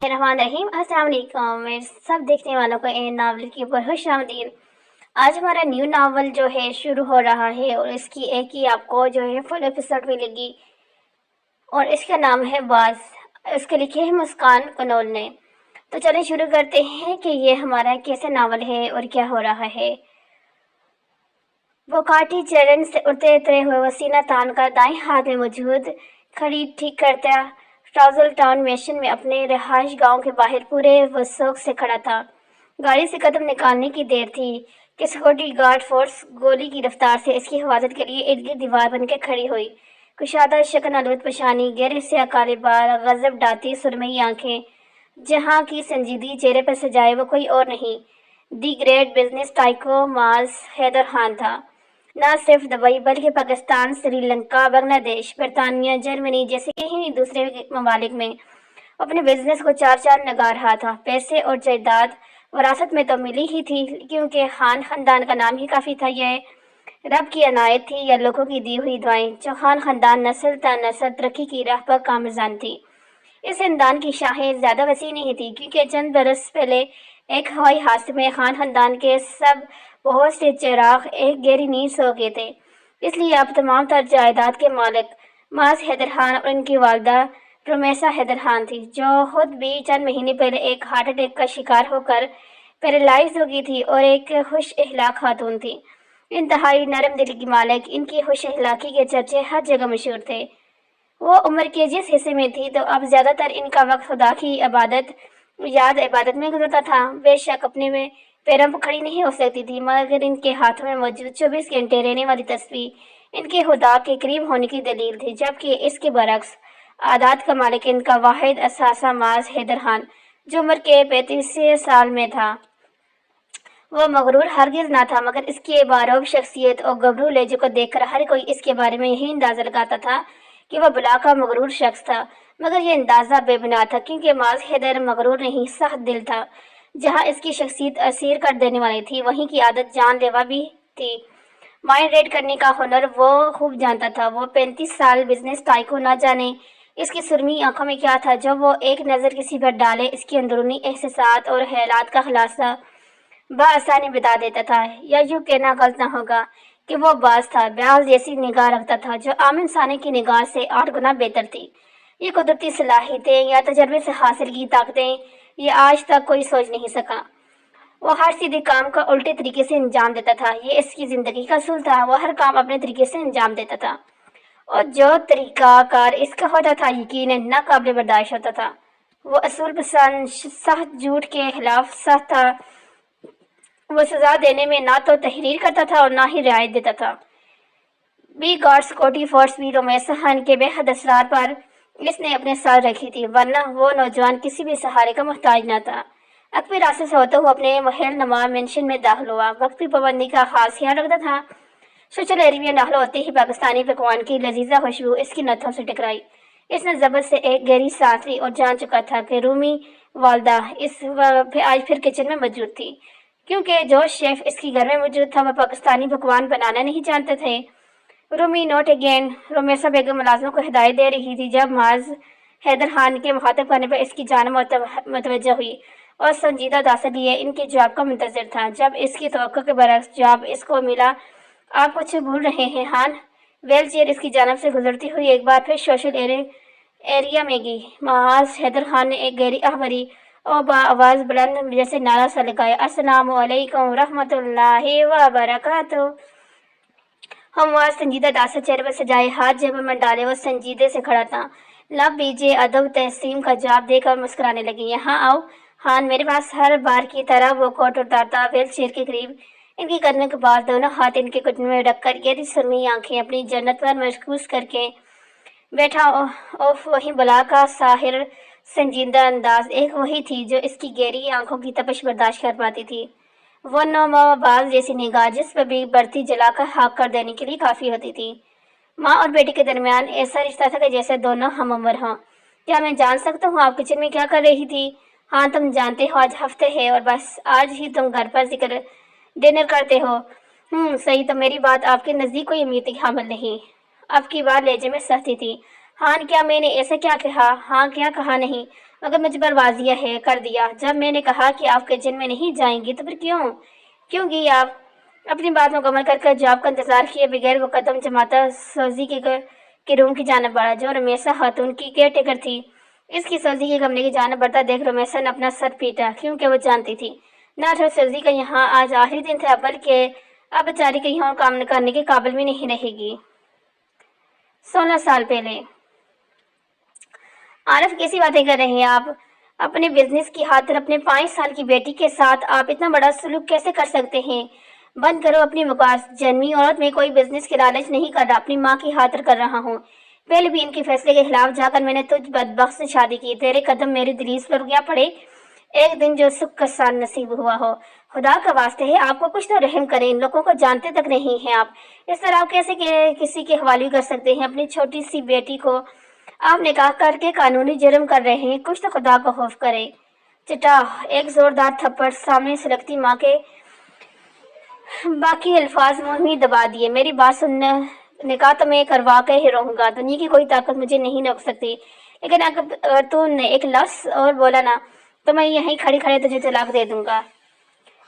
الرحمن الرحیم۔ السلام علیکم میرے سب دیکھنے والوں کو اے ناول کی خوش آمدید۔ آج ہمارا نیو ناول جو ہے شروع ہو رہا ہے اور اس کی ایک ہی آپ کو جو ہے فل ایپیسوڈ ملے گی اور اس کا نام ہے باز۔ اس کے لکھے ہے مسکان کنول نے۔ تو چلیں شروع کرتے ہیں کہ یہ ہمارا کیسے ناول ہے اور کیا ہو رہا ہے۔ وہ کاٹی چرن سے اڑتے اترے ہوئے وسینہ تان کا دائیں ہاتھ میں موجود کھڑی ٹھیک کرتا ٹراؤزل ٹاؤن میشن میں اپنے رہائش گاؤں کے باہر پورے وثوق سے کھڑا تھا۔ گاڑی سے قدم نکالنے کی دیر تھی کہ سیکورٹی گارڈ فورس گولی کی رفتار سے اس کی حفاظت کے لیے ارد گرد دیوار بن کے کھڑی ہوئی۔ کشادہ شکن، الوت پیشانی، گہرے سیاہ کالے بال، غضب ڈالتی سرمئی آنکھیں، جہاں کی سنجیدگی چہرے پر سجائے وہ کوئی اور نہیں، دی گریٹ بزنس ٹائکو ماز حیدر خان تھا۔ نہ صرف دبئی بلکہ پاکستان، سری لنکا، بنگلہ دیش، برطانیہ، جرمنی جیسے کئی دوسرے ممالک میں اپنے بزنس کو چار چاند لگا رہا تھا۔ پیسے اور جائیداد وراثت میں تو ملی ہی تھی، کیونکہ خان خاندان کا نام ہی کافی تھا۔ یہ رب کی عنایت تھی یا لوگوں کی دی ہوئی دعائیں؟ چوہان خاندان نسل تا نسل ترقی کی راہ پر گامزن تھی۔ اس خاندان کی شاخیں زیادہ وسیع نہیں تھی، کیونکہ چند برس پہلے ایک ہوائی حادثے میں خان خاندان کے بہت سے چراغ ایک گہری نیند سو گئے تھے۔ اس لیے اب تمام تر جائیداد کے مالک ماز حیدر خان اور ان کی والدہ رومیسا حیدر خان تھی، جو خود بھی چند مہینے پہلے ایک ہارٹ اٹیک کا شکار ہو کر پیرالائز ہو گئی تھی اور ایک خوش اخلاق خاتون تھی۔ انتہائی نرم دل کی مالک، ان کی خوش اخلاقی کے چرچے ہر جگہ مشہور تھے۔ وہ عمر کے جس حصے میں تھی تو اب زیادہ تر ان کا وقت خدا کی عبادت میں گزرتا تھا۔ بے شک اپنے میں پیروں پر کھڑی نہیں ہو سکتی تھی، مگر ان کے ہاتھوں میں موجود 24 گھنٹے رہنے والی تسبیح ان کے خدا کے قریب ہونے کی دلیل تھی، جبکہ اس کے برعکس عادات کا مالک ان کا واحد اثاثہ ماز حیدر خان، جو عمر کے 35 سال میں تھا، وہ مغرور ہرگز نہ تھا، مگر اس کی باروب شخصیت اور گبرو لہجے کو دیکھ کر ہر کوئی اس کے بارے میں یہی اندازہ لگاتا تھا کہ وہ بلا کا مغرور شخص تھا۔ مگر یہ اندازہ بے بنیاد تھا، کیونکہ ماز حیدر مغرور نہیں، سخت دل تھا۔ جہاں اس کی شخصیت اسیر کر دینے والی تھی، وہیں کی عادت جان لیوا بھی تھی۔ مائنڈ ریڈ کرنے کا ہنر وہ خوب جانتا تھا۔ وہ 35 سال بزنس ٹائکو، نہ جانے اس کی سرمی آنکھوں میں کیا تھا جو وہ ایک نظر کسی پر ڈالے اس کی اندرونی احساسات اور خیالات کا خلاصہ بآسانی بتا دیتا تھا۔ یا یوں کہنا غلط نہ ہوگا کہ وہ باز تھا، باز جیسی نگاہ رکھتا تھا جو عام انسانی کی نگاہ سے 8 گنا بہتر تھی۔ یہ قدرتی صلاحیتیں یا تجربے سے حاصل کی طاقتیں یہ آج تک کوئی سوچ نہیں سکا۔ وہ ہر سیدھے کام کا الٹے طریقے سے انجام دیتا تھا، یہ اس کی زندگی کا اصول تھا۔ وہ ہر کام اپنے طریقے سے انجام دیتا تھا اور جو طریقہ کار اس کا ہوتا تھا یقیناً ناقابل برداشت ہوتا تھا۔ وہ اصول پسند، سخت، جھوٹ کے خلاف سخت تھا۔ وہ سزا دینے میں نہ تو تحریر کرتا تھا اور نہ ہی رعایت دیتا تھا۔ بی گارڈ سیکورٹی فورس بھی رومیسا خان کے بے حد اصرار پر اس نے اپنے ساتھ رکھی تھی، ورنہ وہ نوجوان کسی بھی سہارے کا محتاج نہ تھا۔ اکبر راستے سے ہوتے ہوئے اپنے محل نما مینشن میں داخل ہوا۔ وقت کی پابندی کا خاص خیال رکھتا تھا۔ سوشل ایریا میں داخل ہوتے ہی پاکستانی پکوان کی لذیذہ خوشبو اس کی نتھوں سے ٹکرائی۔ اس نے ضبط سے ایک گہری سانس لی اور جان چکا تھا کہ رومی والدہ آج پھر کچن میں موجود تھی، کیونکہ جو شیف اس کی گھر میں موجود تھا وہ پاکستانی پکوان بنانا نہیں جانتے تھے۔ رومی نوٹ اگین، رومیسا بیگم ملازموں کو ہدایت دے رہی تھی جب ماز حیدر خان کے مخاطب کرنے پر اس کی جانب متوجہ ہوئی اور سنجیدہ داسے لیے ان کے جواب کا منتظر تھا۔ جب اس کی توقع کے برعکس جواب اس کو ملا، آپ کچھ بھول رہے ہیں خان۔ ویل چیئر اس کی جانب سے گزرتی ہوئی ایک بار پھر سوشل ایریا میں گئی۔ ماز حیدر خان نے ایک گہری آہ بھری اور بآواز بلند جیسے نعرہ سا لگایا، السلام علیکم ورحمۃ اللہ وبرکاتہ۔ ہموار سنجیدہ داسے چہرے پر سجائے، ہاتھ جیب میں ڈالے وہ سنجیدے سے کھڑا تھا۔ لب بیجے ادب تحسین کا جواب دے کر مسکرانے لگی، یہاں آؤ خان۔ میرے پاس ہر بار کی طرح وہ کوٹ اتارتا ویل چیئر کے قریب ان کی قدموں کے پاس دونوں ہاتھ ان کے گھٹنوں میں رکھ کر گہری سرمئی آنکھیں اپنی جنت پر مرکوز کر کے بیٹھا۔ وہی بلا کا ساحر سنجیدہ انداز، ایک وہی تھی جو اس کی گہری آنکھوں کی تپش برداشت کر پاتی تھی۔ وہ نوما باز جیسی نگاہ جس پر بھی برتی جلا کر خاک کر دینے کے لیے کافی ہوتی تھی۔ ماں اور بیٹی کے درمیان ایسا رشتہ تھا کہ جیسے دونوں ہم عمر ہوں۔ کیا میں جان سکتا ہوں آپ کچن میں کیا کر رہی تھی؟ ہاں تم جانتے ہو آج ہفتے ہے اور بس آج ہی تم گھر پر ڈنر کرتے ہو۔ صحیح، تو میری بات آپ کے نزدیک کوئی امید کی حامل نہیں؟ اب کی بات لہجے میں سختی تھی۔ ہاں کیا میں نے ایسا کیا کہا؟ ہاں کیا کہا نہیں؟ مگر مجھ پر واضح ہے کر دیا۔ جب میں نے کہا کہ آپ کچن میں نہیں جائیں گی تو پھر کیوں گی آپ؟ اپنی بات مکمل کر جواب کا انتظار کیے بغیر وہ قدم جماتا سوزی کے روم کی جانب بڑھا، جو رمیسا خاتون کی کیئر ٹیکر تھی۔ اس کی سوزی کے کمرے کی جانب بڑھتا دیکھ رمیسا نے اپنا سر پیٹا، کیونکہ وہ جانتی تھی نہ تو سوزی کا یہاں آج آخری دن تھا، بلکہ اب بیچاری کہیں اور کام کرنے کے قابل بھی نہیں رہے گی۔ 16 سال پہلے۔ عارف کیسی باتیں کر رہے ہیں آپ؟ اپنے بزنس کی خاطر اپنے 5 سال کی بیٹی کے ساتھ آپ اتنا بڑا سلوک کیسے کر سکتے ہیں؟ بند کرو اپنی بکواس۔ جنمی عورت میں کوئی بزنس کی لالچ نہیں کر رہا، اپنی ماں کی خاطر کر رہا ہوں۔ پہلے بھی ان کے فیصلے کے خلاف جا کر میں نے تجھ بدبخت سے شادی کی۔ تیرے قدم میری دلیز پر کیا پڑے ایک دن جو سکھ کا سال نصیب ہوا ہو۔ خدا کا واسطے ہے آپ کو کچھ تو رحم کریں، ان لوگوں کو جانتے تک نہیں ہیں آپ۔ اس طرح آپ کیسے کسی کے حوالے کر سکتے ہیں اپنی چھوٹی سی بیٹی کو؟ آپ نکاح کر کے قانونی جرم کر رہے ہیں، کچھ تو خدا کو خوف کرے۔ چٹا ایک زوردار تھپڑ سامنے سلگتی ماں کے باقی الفاظ منہ میں دبا دیے۔ میری بات سن، نکاح تو میں کروا کے ہی رہوں گا، دنیا کی کوئی طاقت مجھے نہیں روک سکتی، لیکن اگر تو نے ایک لفظ اور بولا نا تو میں یہیں کھڑے کھڑے تجھے طلاق دے دوں گا۔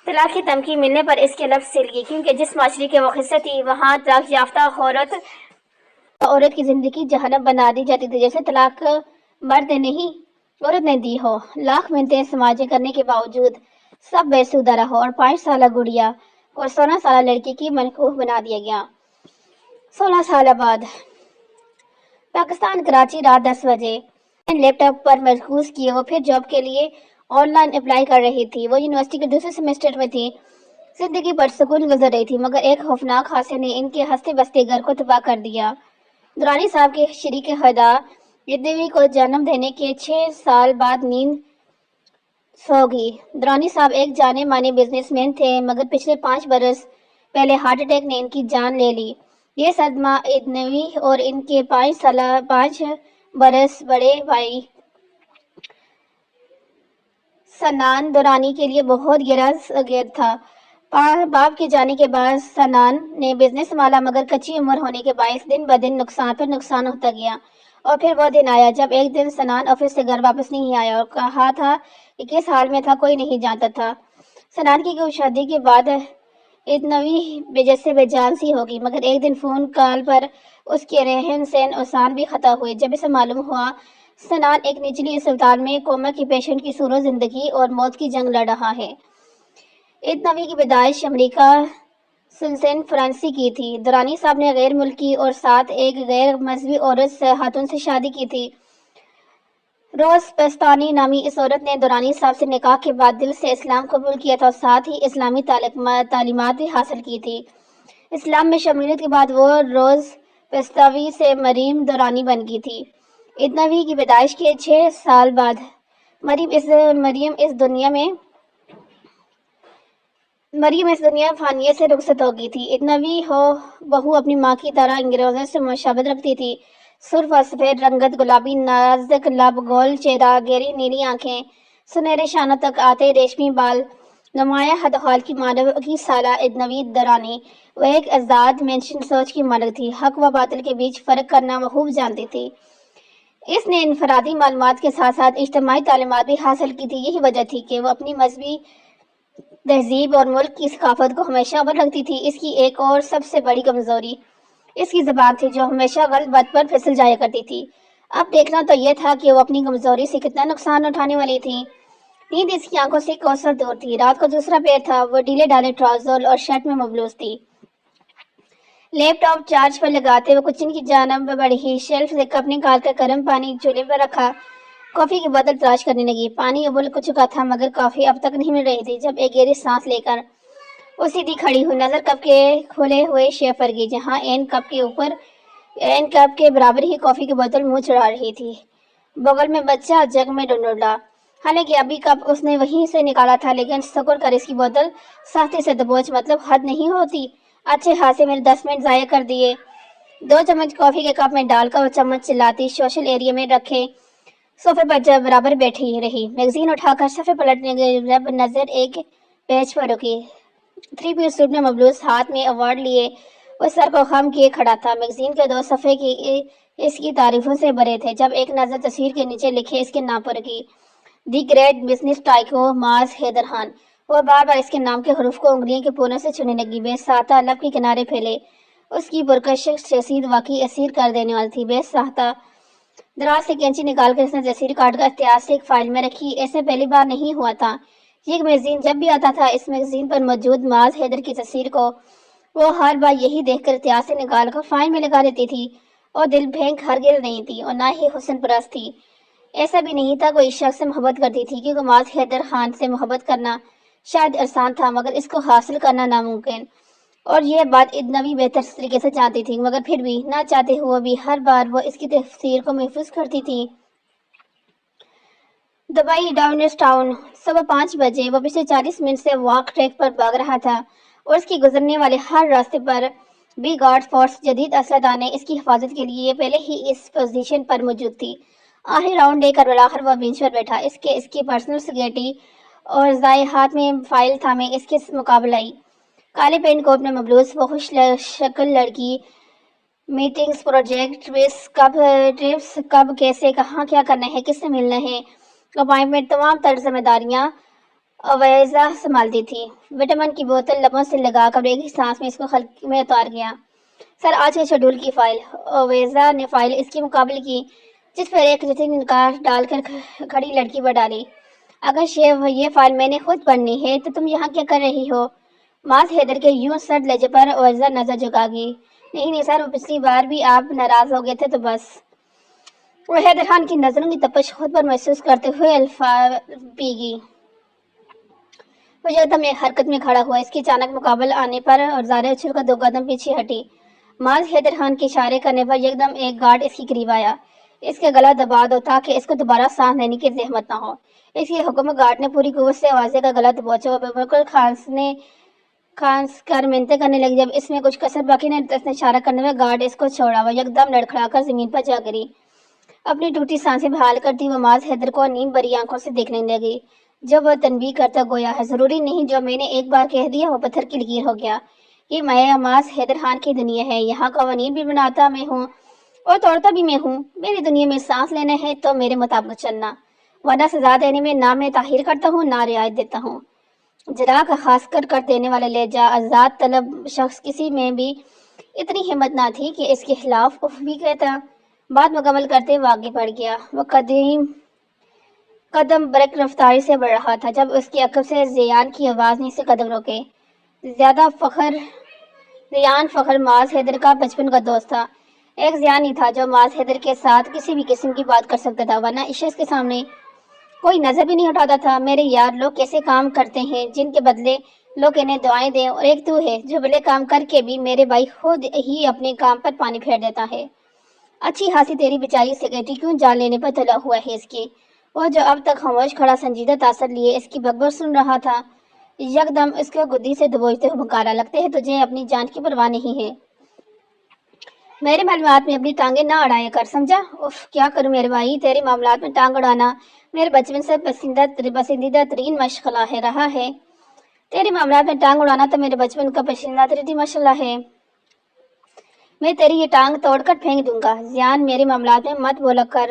طلاق کی دھمکی ملنے پر اس کے لفظ سل گئے، کیونکہ جس معاشرے کی وہ حصہ تھی وہاں طلاق یافتہ عورت کی زندگی جہنم بنا دی جاتی تھی، جیسے طلاق مرد نے نہیں عورت نے دی ہو۔ لاکھ منتیں سماجی کرنے کے باوجود سب بے سودہ رہا اور 5 سالہ گڑیا اور 16 سالہ لڑکی کی منقوح بنا دیا گیا۔ 16 سال بعد پاکستان کراچی، رات 10 بجے لیپ ٹاپ پر مرکوز کیے وہ پھر جاب کے لیے آن لائن اپلائی کر رہی تھی۔ وہ یونیورسٹی کے دوسرے سیمسٹر میں تھی، زندگی پرسکون گزر رہی تھی، مگر ایک خوفناک حادثے نے ان کے ہنستے بستے گھر کو تباہ کر دیا۔ درانی صاحب کے شریک خدا ادنوی کو جنم دینے کے 6 سال بعد نیند سو گئی۔ درانی صاحب ایک جانے مانے بزنس مین تھے، مگر پچھلے 5 برس پہلے ہارٹ اٹیک نے ان کی جان لے لی۔ یہ صدمہ ادنوی اور ان کے 5 برس بڑے بھائی سنان درانی کے لیے بہت گہرا تھا۔ باپ کے جانے کے بعد سنان نے بزنس سنبھالا، مگر کچی عمر ہونے کے باعث دن بدن نقصان پر نقصان ہوتا گیا۔ اور پھر وہ دن آیا جب ایک دن سنان آفس سے گھر واپس نہیں آیا اور کہا تھا کہ کس حال میں تھا کوئی نہیں جانتا تھا۔ سنان کی شادی کے بعد ادنوی جیسے بے جان سی ہوگی، مگر ایک دن فون کال پر اس کے رہن سہن آسان بھی خطا ہوئے جب اسے معلوم ہوا سنان ایک نچلی اسپتال میں کوما کی پیشنٹ کی صورت زندگی اور موت کی جنگ لڑ رہا ہے۔ ادنوی کی پیدائش امریکہ سن فرانسی کی تھی۔ درانی صاحب نے غیر ملکی اور ساتھ ایک غیر مذہبی عورت خاتون سے شادی کی تھی۔ روز پستانی نامی اس عورت نے درانی صاحب سے نکاح کے بعد دل سے اسلام قبول کیا تھا اور ساتھ ہی اسلامی تعلیمات بھی حاصل کی تھی۔ اسلام میں شمولیت کے بعد وہ روز پستاوی سے مریم درانی بن گئی تھی۔ ادنوی کی پیدائش کے 6 سال بعد مریم اس دنیا فانیہ سے رخصت ہو گئی تھی۔ ادنوی بہو اپنی ماں کی طرح انگریزوں سے مشابہت رکھتی تھی۔ سرخ اور سفید رنگت، گلابی نازک لب، گول چہرہ، گہری نیلی آنکھیں، سنہرے شانوں تک آتے ریشمی بال، نمایاں حدوحال کی مانو کی سالہ ادنوی درانی وہ ایک آزاد مینشن سوچ کی مالک تھی، حق و باطل کے بیچ فرق کرنا وہ خوب جانتی تھی۔ اس نے انفرادی معلومات کے ساتھ ساتھ اجتماعی تعلیمات بھی حاصل کی تھی۔ یہی وجہ تھی کہ وہ اپنی مذہبی تہذیب اور ملک کی ثقافت کو ہمیشہ اول رکھتی تھی۔ اس کی ایک اور سب سے بڑی کمزوری اس کی زبان تھی، جو ہمیشہ غلط بات پر پھسل جایا کرتی تھی۔ اب دیکھنا تو یہ تھا کہ وہ اپنی کمزوری سے کتنا نقصان اٹھانے والی تھی۔ نیند اس کی آنکھوں سے کوسوں دور تھی۔ رات کو دوسرا پیر تھا، وہ ڈھیلے ڈھالے ٹراؤزر اور شرٹ میں ملبوس تھی۔ لیپ ٹاپ چارج پر لگاتے وہ کچن کی جانب بڑھی، شیلف سے کپ نکال کر گرم پانی چولہے پر رکھا، کافی کی بوتل تلاش کرنے لگی۔ پانی ابل چکا تھا مگر کافی اب تک نہیں مل رہی تھی۔ جب ایک گہری سانس لے کر وہ سیدھی کھڑی ہوئی، نظر کپ کے کھلے ہوئے شیلف پر گئی، جہاں این کپ کے برابر ہی کافی کی بوتل منہ چڑھا رہی تھی۔ بغل میں بچہ جگ میں ڈنڈولا، حالانکہ ابھی کپ اس نے وہیں سے نکالا تھا، لیکن شکر کر اس کی بوتل سختی سے دبوچ، مطلب حد نہیں ہوتی۔ اچھے خاصے میرے 10 منٹ ضائع کر دیے۔ 2 چمچ کافی کے کپ میں ڈال کر وہ چمچ چلاتی سوشل ایریا میں رکھے صوفے پر برابر بیٹھی رہی۔ میگزین اٹھا کر صفحے پلٹنے گئی، جب نظر ایک پیج پر رکی۔ 3 پیس سوٹ میں ملبوس، ہاتھ میں ایوارڈ لیے وہ سر کو خم کیے کھڑا تھا۔ میگزین کے 2 صفحے اس کی تعریفوں سے بھرے تھے۔ جب ایک نظر تصویر کے نیچے لکھے اس کے نام پر رکی دی گریٹ بزنس ٹائکو ماز حیدر خان۔ وہ بار بار اس کے نام کے حروف کو انگلیوں کے پوروں سے چھونے لگی۔ بے ساختہ لب کے کنارے پھیلے۔ اس کی پرکشش جسید واقعی اسیر کر دینے والی تھی۔ بے ساختہ دراز سے کینچی نکال کر اس نے جسیر کاٹ کر احتیاط سے ایک فائل میں رکھی۔ ایسے پہلی بار نہیں ہوا تھا۔ یہ میگزین جب بھی آتا تھا، اس میگزین پر موجود معاذ حیدر کی تصویر کو وہ ہر بار یہی دیکھ کر احتیاط سے نکال کر فائل میں لگا دیتی تھی۔ اور دل پھینک ہرگز نہیں تھی اور نہ ہی حسن پرست تھی۔ ایسا بھی نہیں تھا کوئی شخص سے محبت کرتی تھی، کیونکہ معاذ حیدر خان سے محبت کرنا شاید آسان تھا مگر اس کو حاصل کرنا ناممکن۔ اور یہ بات ادنا بھی بہتر طریقے سے جانتی تھی، مگر پھر بھی نہ چاہتے ہوئے بھی ہر بار وہ اس کی تصویر کو محفوظ کرتی تھی۔ دبئی ڈاؤن ٹاؤن صبح 5 بجے وہ پچھلے 40 منٹ سے واک ٹریک پر بھاگ رہا تھا اور اس کی گزرنے والے ہر راستے پر بھی گارڈ فورس جدید اسلحہ دانے اس کی حفاظت کے لیے پہلے ہی اس پوزیشن پر موجود تھی۔ آخری راؤنڈ لے کر بالآخر وہ بینچ پر بیٹھا۔ اس کی پرسنل سیکورٹی اور ضائع ہاتھ میں فائل تھامے اس کے مقابلہ آئی۔ کالے پینٹ کوٹ میں ملبوس وہ خوش شکل لڑکی میٹنگز، پروجیکٹ، ٹرپس، کب، کیسے، کہاں، کیا کرنا ہے، کس سے ملنا ہے، اپائنٹمنٹ، تمام تر ذمہ داریاں اویزا سنبھالتی تھی۔ وٹامن کی بوتل لبوں سے لگا کر ایک ہی سانس میں اس کو خلق میں اتار گیا۔ سر، آج کے شیڈول کی فائل۔ اویزا نے فائل اس کے مقابل کی، جس پر ایک جتنی نگاہ ڈال کر کھڑی لڑکی پر ڈالی۔ اگر یہ فائل میں نے خود پڑھنی ہے تو تم یہاں کیا کر رہی ہو؟ معاذ حیدر کے یوں سرد لہجے پر اویزا نظر جھکا گئی۔ نہیں سر، وہ پچھلی بار بھی آپ ناراض ہو گئے تھے تو بس۔ وہ حیدر خان کی نظروں کی تپش خود پر محسوس کرتے ہوئے الفاظ پی گئی۔ وہ یکدم ایک حرکت میں کھڑا ہوا، اس کے اچانک مقابل آنے پر اور زارے اچھل کر 2 قدم پیچھے ہٹی۔ معاذ حیدر خان کے اشارے کرنے پر یکدم ایک گارڈ اس کے قریب آیا۔ اس کا گلا دبا دو تاکہ اس کو دوبارہ سانس لینے کی زحمت نہ ہو۔ اس کے حکم میں گارڈ نے پوری قوت سے اویزا کا گلا دبوچا۔ وہ بالکل کھانس کر منتیں کرنے لگی۔ جب اس میں کچھ کسر باقی نہ اس نے اشارہ کرنے میں گارڈ اس کو چھوڑا۔ وہ یکدم لڑکھڑا کر زمین پر جا گری۔ اپنی ٹوٹی سانسیں بحال کرتی وہ معاذ حیدر کو نیم بری آنکھوں سے دیکھنے لگی۔ جب وہ تنبیہ کرتا گویا ہے، ضروری نہیں جو میں نے ایک بار کہہ دیا وہ پتھر کی لکیر ہو گیا۔ یہ معاذ حیدر خان کی دنیا ہے، یہاں قوانین بھی بناتا میں ہوں اور توڑتا بھی میں ہوں۔ میری دنیا میں سانس لینا ہے تو میرے مطابق چلنا، ورنہ سزا دینے میں نہ میں تاخیر کرتا ہوں نہ رعایت دیتا ہوں۔ جرا کا خاص کر دینے والا لہجہ آزاد طلب شخص کسی میں بھی اتنی ہمت نہ تھی کہ اس کے خلاف اف بھی کہتا۔ بات مکمل کرتے وہ آگے بڑھ گیا۔ وہ قدم برق رفتاری سے بڑھ رہا تھا جب اس کے عقب سے زیان کی آواز نے اسے قدم روکے۔ زیان فخر معاذ حیدر کا بچپن کا دوست تھا۔ ایک زیان ہی تھا جو معاذ حیدر کے ساتھ کسی بھی قسم کی بات کر سکتا تھا، ورنہ اس کے سامنے کوئی نظر بھی نہیں اٹھاتا تھا۔ میرے یار، لوگ کیسے کام کرتے ہیں جن کے بدلے لوگ انہیں دعائیں دیں، اور ایک تو ہے جو بھلے کام کر کے بھی میرے بھائی خود ہی اپنے کام پر پانی پھیر دیتا ہے۔ اچھی خاصی تیری بیچاری سیکرٹری کیوں جان لینے پر تلا ہوا ہے اس کی؟ وہ جو اب تک خاموش کھڑا سنجیدہ تاثر لیے اس کی بکبک سن رہا تھا، یکدم اس کو گدی سے دبوچتے ہوئے پکارا، لگتا ہے تجھے اپنی جان کی پرواہ نہیں ہے۔ میرے معلومات میں اپنی ٹانگیں نہ اڑایا کر، سمجھا؟ اف، کیا کروں میرے بھائی، تیرے معاملات میں ٹانگ اڑانا میرے بچپن سے پسندیدہ ترین مشغلہ رہا ہے۔ تیرے معاملات میں ٹانگ اڑانا تو میرے بچپن کا پسندیدہ ترین مشغلہ ہے۔ میں تیری یہ ٹانگ توڑ کر پھینک دوں گا۔ زیان، میرے معاملات میں مت بولا کر،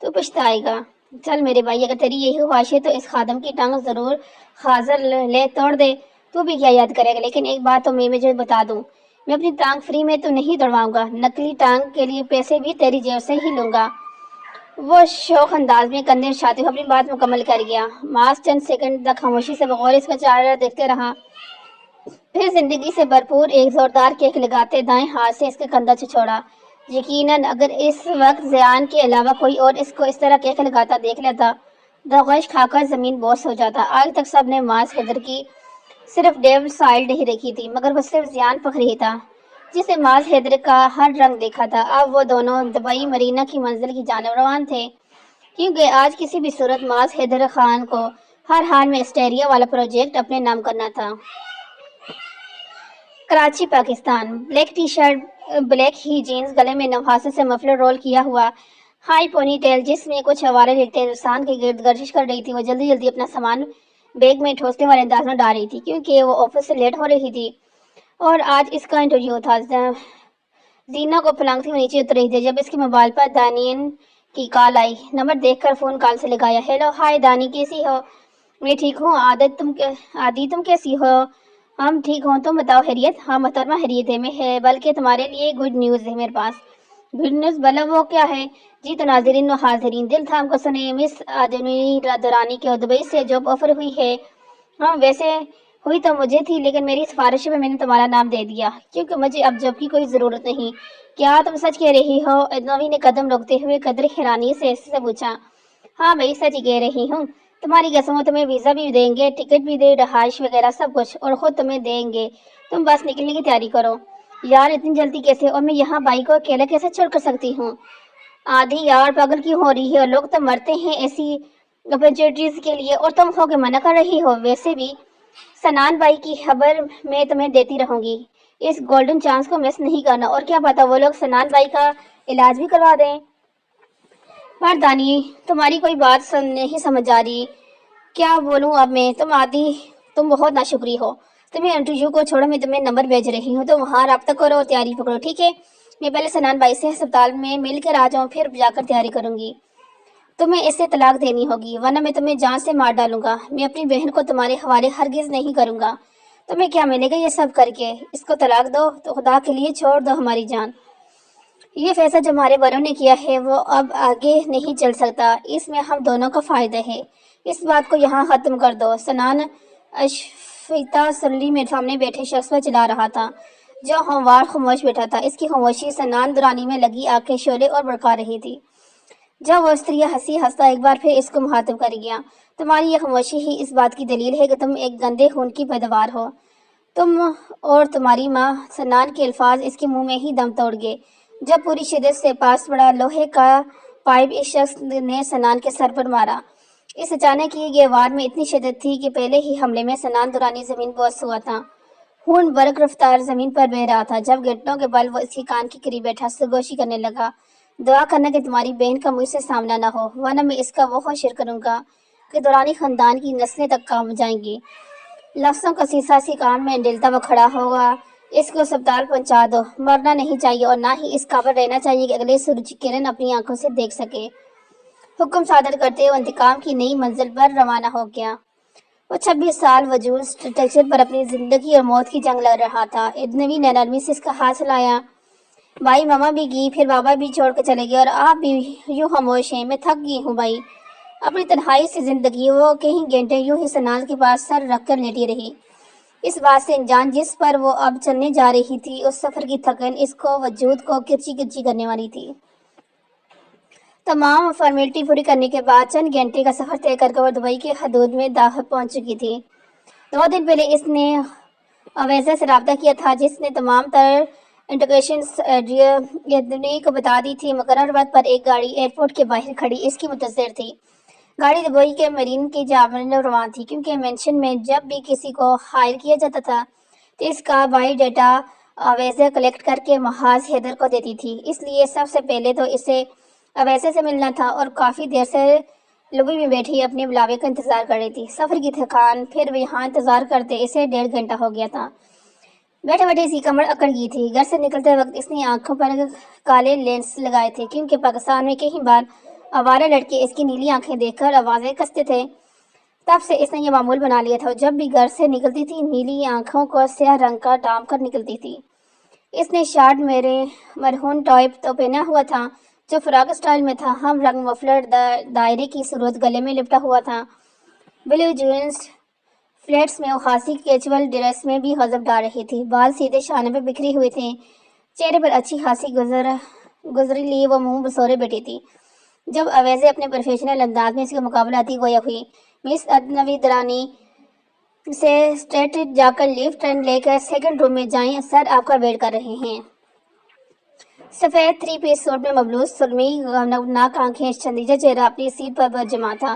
تو پچھتائے گا۔ چل میرے بھائی، اگر تیری یہی خواہش ہے تو اس خادم کی ٹانگ ضرور حاضر لے توڑ دے، تو بھی کیا یاد کرے گا۔ لیکن ایک بات تو میں مجھے بتا دوں، میں اپنی ٹانگ فری میں تو نہیں دوڑواؤں گا، نقلی ٹانگ کے لیے پیسے بھی تیری جیب سے ہی لوں گا۔ وہ شوخ انداز میں کندھے اچھاتے ہوئے اپنی بات مکمل کر گیا۔ معاذ چند سیکنڈ تک خاموشی سے بغور اس کا چہرہ دیکھتے رہا، پھر زندگی سے بھرپور ایک زوردار کیک لگاتے دائیں ہاتھ سے اس کا کندھا چھوڑا۔ یقیناً اگر اس وقت زیان کے علاوہ کوئی اور اس کو اس طرح کیک لگاتا دیکھ لیتا تو غش کھا کر زمین بوس ہو جاتا۔ آج تک سب نے معاذ حیدر کی صرف ڈیوڈ سائلڈ ہی دیکھی تھی، مگر وہ صرف زیان فخر ہی تھا جسے معاذ حیدر کا ہر رنگ دیکھا تھا۔ اب وہ دونوں دبئی مرینا کی منزل کی جانب روان تھے، کیونکہ آج کسی بھی صورت معاذ حیدر خان کو ہر حال میں اسٹیریا والا پروجیکٹ اپنے نام کرنا تھا۔ Karachi, Pakistan. Black T shirt, black ہی جینز، گلے میں نوحاست سے مفلر رول کیا ہوا ہائی پونی ٹیل، جس میں کچھ آوارہ لڑکیاں ہندوستان کے گرد گردش کر رہی تھی۔ وہ جلدی جلدی اپنا سامان بیگ میں ٹھوسنے والے انداز میں ڈال رہی تھی، کیونکہ وہ آفس سے لیٹ ہو رہی تھی اور آج اس کا انٹرویو تھا۔ زینہ کو پلنگ سے نیچے اتر رہی تھی جب اس کے موبائل پر دانین کی کال آئی۔ نمبر دیکھ کر فون کال سے لگایا۔ ہیلو، ہائے دانی، کیسی ہو؟ میں ٹھیک ہوں آدی، تم کیسی ہو؟ ہم ٹھیک ہوں، تم بتاؤ خیریت؟ ہاں محترمہ، خیریت ہے بلکہ تمہارے لیے گڈ نیوز ہے میرے پاس۔ Good news? بلا وہ کیا ہے؟ جی تو ناظرین و حاضرین، دل تھام کو سنیں، مس آدنی رادرانی کے دبئی سے جاب آفر ہوئی ہے۔ ہاں ویسے ہوئی تو مجھے تھی، لیکن میری سفارش میں نے تمہارا نام دے دیا کیونکہ مجھے اب جاب کی کوئی ضرورت نہیں۔ کیا تم سچ کہہ رہی ہو؟ ادنوی نے قدم روکتے ہوئے قدر حیرانی سے پوچھا۔ ہاں بھائی، سچ ہی کہہ رہی ہوں۔ تمہاری قسم، تمہیں ویزا بھی دیں گے، ٹکٹ بھی دے، رہائش وغیرہ سب کچھ، اور خود تمہیں دیں گے۔ تم بس نکلنے کی تیاری کرو۔ یار اتنی جلدی کیسے؟ اور میں یہاں بھائی کو اکیلا کیسے چھوڑ کر سکتی ہوں؟ آدھی یار پاگل کیوں ہو رہی ہے؟ لوگ تو مرتے ہیں ایسی اپرچونیٹیز کے لیے، اور تم ہو کے منع کر رہی ہو۔ ویسے بھی سنان بھائی کی خبر میں تمہیں دیتی رہوں گی، اس گولڈن چانس کو مس نہیں کرنا، اور کیا پتا وہ لوگ سنان بھائی کا علاج بھی کروا دیں۔ پر دانی، تمہاری کوئی بات نہیں سمجھ آ رہی، کیا بولوں اب میں؟ تم بہت ناشکری ہو۔ تمہیں انٹرویو کو چھوڑو، میں تمہیں نمبر بھیج رہی ہوں، تو وہاں رابطہ کرو اور تیاری پکڑو، ٹھیک ہے؟ میں پہلے سنان بھائی سے ہسپتال میں مل کر آ جاؤں، پھر جا کر تیاری کروں گی۔ تمہیں اس سے طلاق دینی ہوگی، ورنہ میں تمہیں جان سے مار ڈالوں گا۔ میں اپنی بہن کو تمہارے حوالے ہرگز نہیں کروں گا۔ تمہیں کیا ملے گا یہ سب کر کے؟ اس کو طلاق دو تو خدا کے لیے چھوڑ دو ہماری جان۔ یہ فیصلہ جو ہمارے بڑوں نے کیا ہے وہ اب آگے نہیں چل سکتا، اس میں ہم دونوں کا فائدہ ہے۔ اس بات کو یہاں ختم کر دو۔ سنان اشفیتا سلی میں سامنے بیٹھے شخص پر چلا رہا تھا، جو ہموار خاموش بیٹھا تھا۔ اس کی خاموشی سنان درانی میں لگی آگ کے شعلے اور بھڑکا رہی تھی۔ جب وہ استری ہنستا ایک بار پھر اس کو مخاطب کر گیا۔ تمہاری یہ خاموشی ہی اس بات کی دلیل ہے کہ تم ایک گندے خون کی پیداوار ہو۔ تم اور تمہاری ماں۔ سنان کے الفاظ اس کے منہ میں ہی دم توڑ گئے جب پوری شدت سے پاس پڑا لوہے کا پائپ اس شخص نے سنان کے سر پر مارا۔ اس اچانک کی گئی وار میں اتنی شدت تھی کہ پہلے ہی حملے میں سنان درانی زمین بوس ہوا تھا۔ خون برق رفتار زمین پر بہہ رہا تھا جب گھٹنوں کے بل وہ اس کے کان کے قریب بیٹھا سرگوشی کرنے لگا۔ دعا کرنا کہ تمہاری بہن کا مجھ سے سامنا نہ ہو، ورنہ میں اس کا وہ حشر کروں گا کہ درانی خاندان کی نسلیں تک کام جائیں گی۔ لفظوں کا سیسا اسی کام میں ڈلتا وہ کھڑا ہوگا۔ اس کو اسپتال پہنچا دو۔ مرنا نہیں چاہیے اور نہ ہی اس قابل رہنا چاہیے کہ اگلے سورج کی کرن اپنی آنکھوں سے دیکھ سکے۔ حکم صادر کرتے ہوئے انتقام کی نئی منزل پر روانہ ہو گیا۔ وہ 26 سال وجود اسٹرکچر پر اپنی زندگی اور موت کی جنگ لڑ رہا تھا۔ ادنوی نے نرمی سے اس کا ہاتھ ہلایا۔ بھائی، ماما بھی گئی، پھر بابا بھی چھوڑ کے چلے گئے، اور آپ بھی یوں خاموش ہیں۔ میں تھک گئی ہوں بھائی، اپنی تنہائی سے زندگی۔ وہ کئی گھنٹے یوں ہی سنان کے پاس سر رکھ کر لیٹی رہی، اس بات سے انجان جس پر وہ اب چلنے جا رہی تھی۔ اس سفر کی تھکن اس کو وجود کو کرچی کرچی کرنے والی تھی۔ تمام فارمیلٹی پوری کرنے کے بعد چند گھنٹے کا سفر طے کر کے وہ دبئی کی حدود میں داخل پہنچ چکی تھی۔ 2 دن پہلے اس نے اویزا سے رابطہ کیا تھا، جس نے تمام تر انٹیگریشنز ادنوی کو بتا دی تھی۔ مقررہ وقت پر ایک گاڑی ایئرپورٹ کے باہر کھڑی اس کی منتظر تھی۔ گاڑی دبئی کے مرین کی جانب روان تھی، کیونکہ مینشن میں جب بھی کسی کو ہائر کیا جاتا تھا تو اس کا بائی ڈیٹا اویزا کلیکٹ کر کے محاذ حیدر کو دیتی تھی۔ اس لیے سب سے پہلے تو اسے اویزا سے ملنا تھا، اور کافی دیر سے لوبی میں بیٹھی اپنے بلاوے کا انتظار کر رہی تھی۔ سفر کی تھکان، پھر یہاں انتظار کرتے اسے 1.5 گھنٹہ ہو گیا تھا۔ بیٹھے بیٹھے اسی کمر اکڑ گئی تھی۔ گھر سے نکلتے وقت اس نے آنکھوں پر کالے لینس لگائے تھے، کیونکہ پاکستان میں کئی بار آوارہ لڑکے اس کی نیلی آنکھیں دیکھ کر آوازیں کستے تھے۔ تب سے اس نے یہ معمول بنا لیا تھا، جب بھی گھر سے نکلتی تھی نیلی آنکھوں کو سیاہ رنگ کا ڈھانپ کر نکلتی تھی۔ اس نے شارٹ مرہون ٹاپ تو پہنا ہوا تھا جو فراک سٹائل میں تھا، ہم رنگ مفلر دائرے کی صورت گلے میں لپٹا ہوا تھا۔ بلیو جینز فلیٹس میں وہ خاصی کیجول ڈریس میں بھی غضب ڈال رہی تھی۔ بال سیدھے شانے پہ بکھری ہوئے تھے، چہرے پر اچھی خاصی گزری لی وہ منہ بسورے بیٹھی تھی۔ جب اویزے اپنے پروفیشنل انداز میں اس کے مقابلہ آتی گویا ہوئی، مس ادنوی درانی سے اسٹریٹ جا کر لیفٹ لے کر سیکنڈ روم میں جائیں، سر آپ کا ویٹ کر رہے ہیں۔ سفید 3 پیس سوٹ میں ملبوس سرمئی ناک آنکھیں چندیجہ چہرہ اپنی سیٹ پر جمع تھا،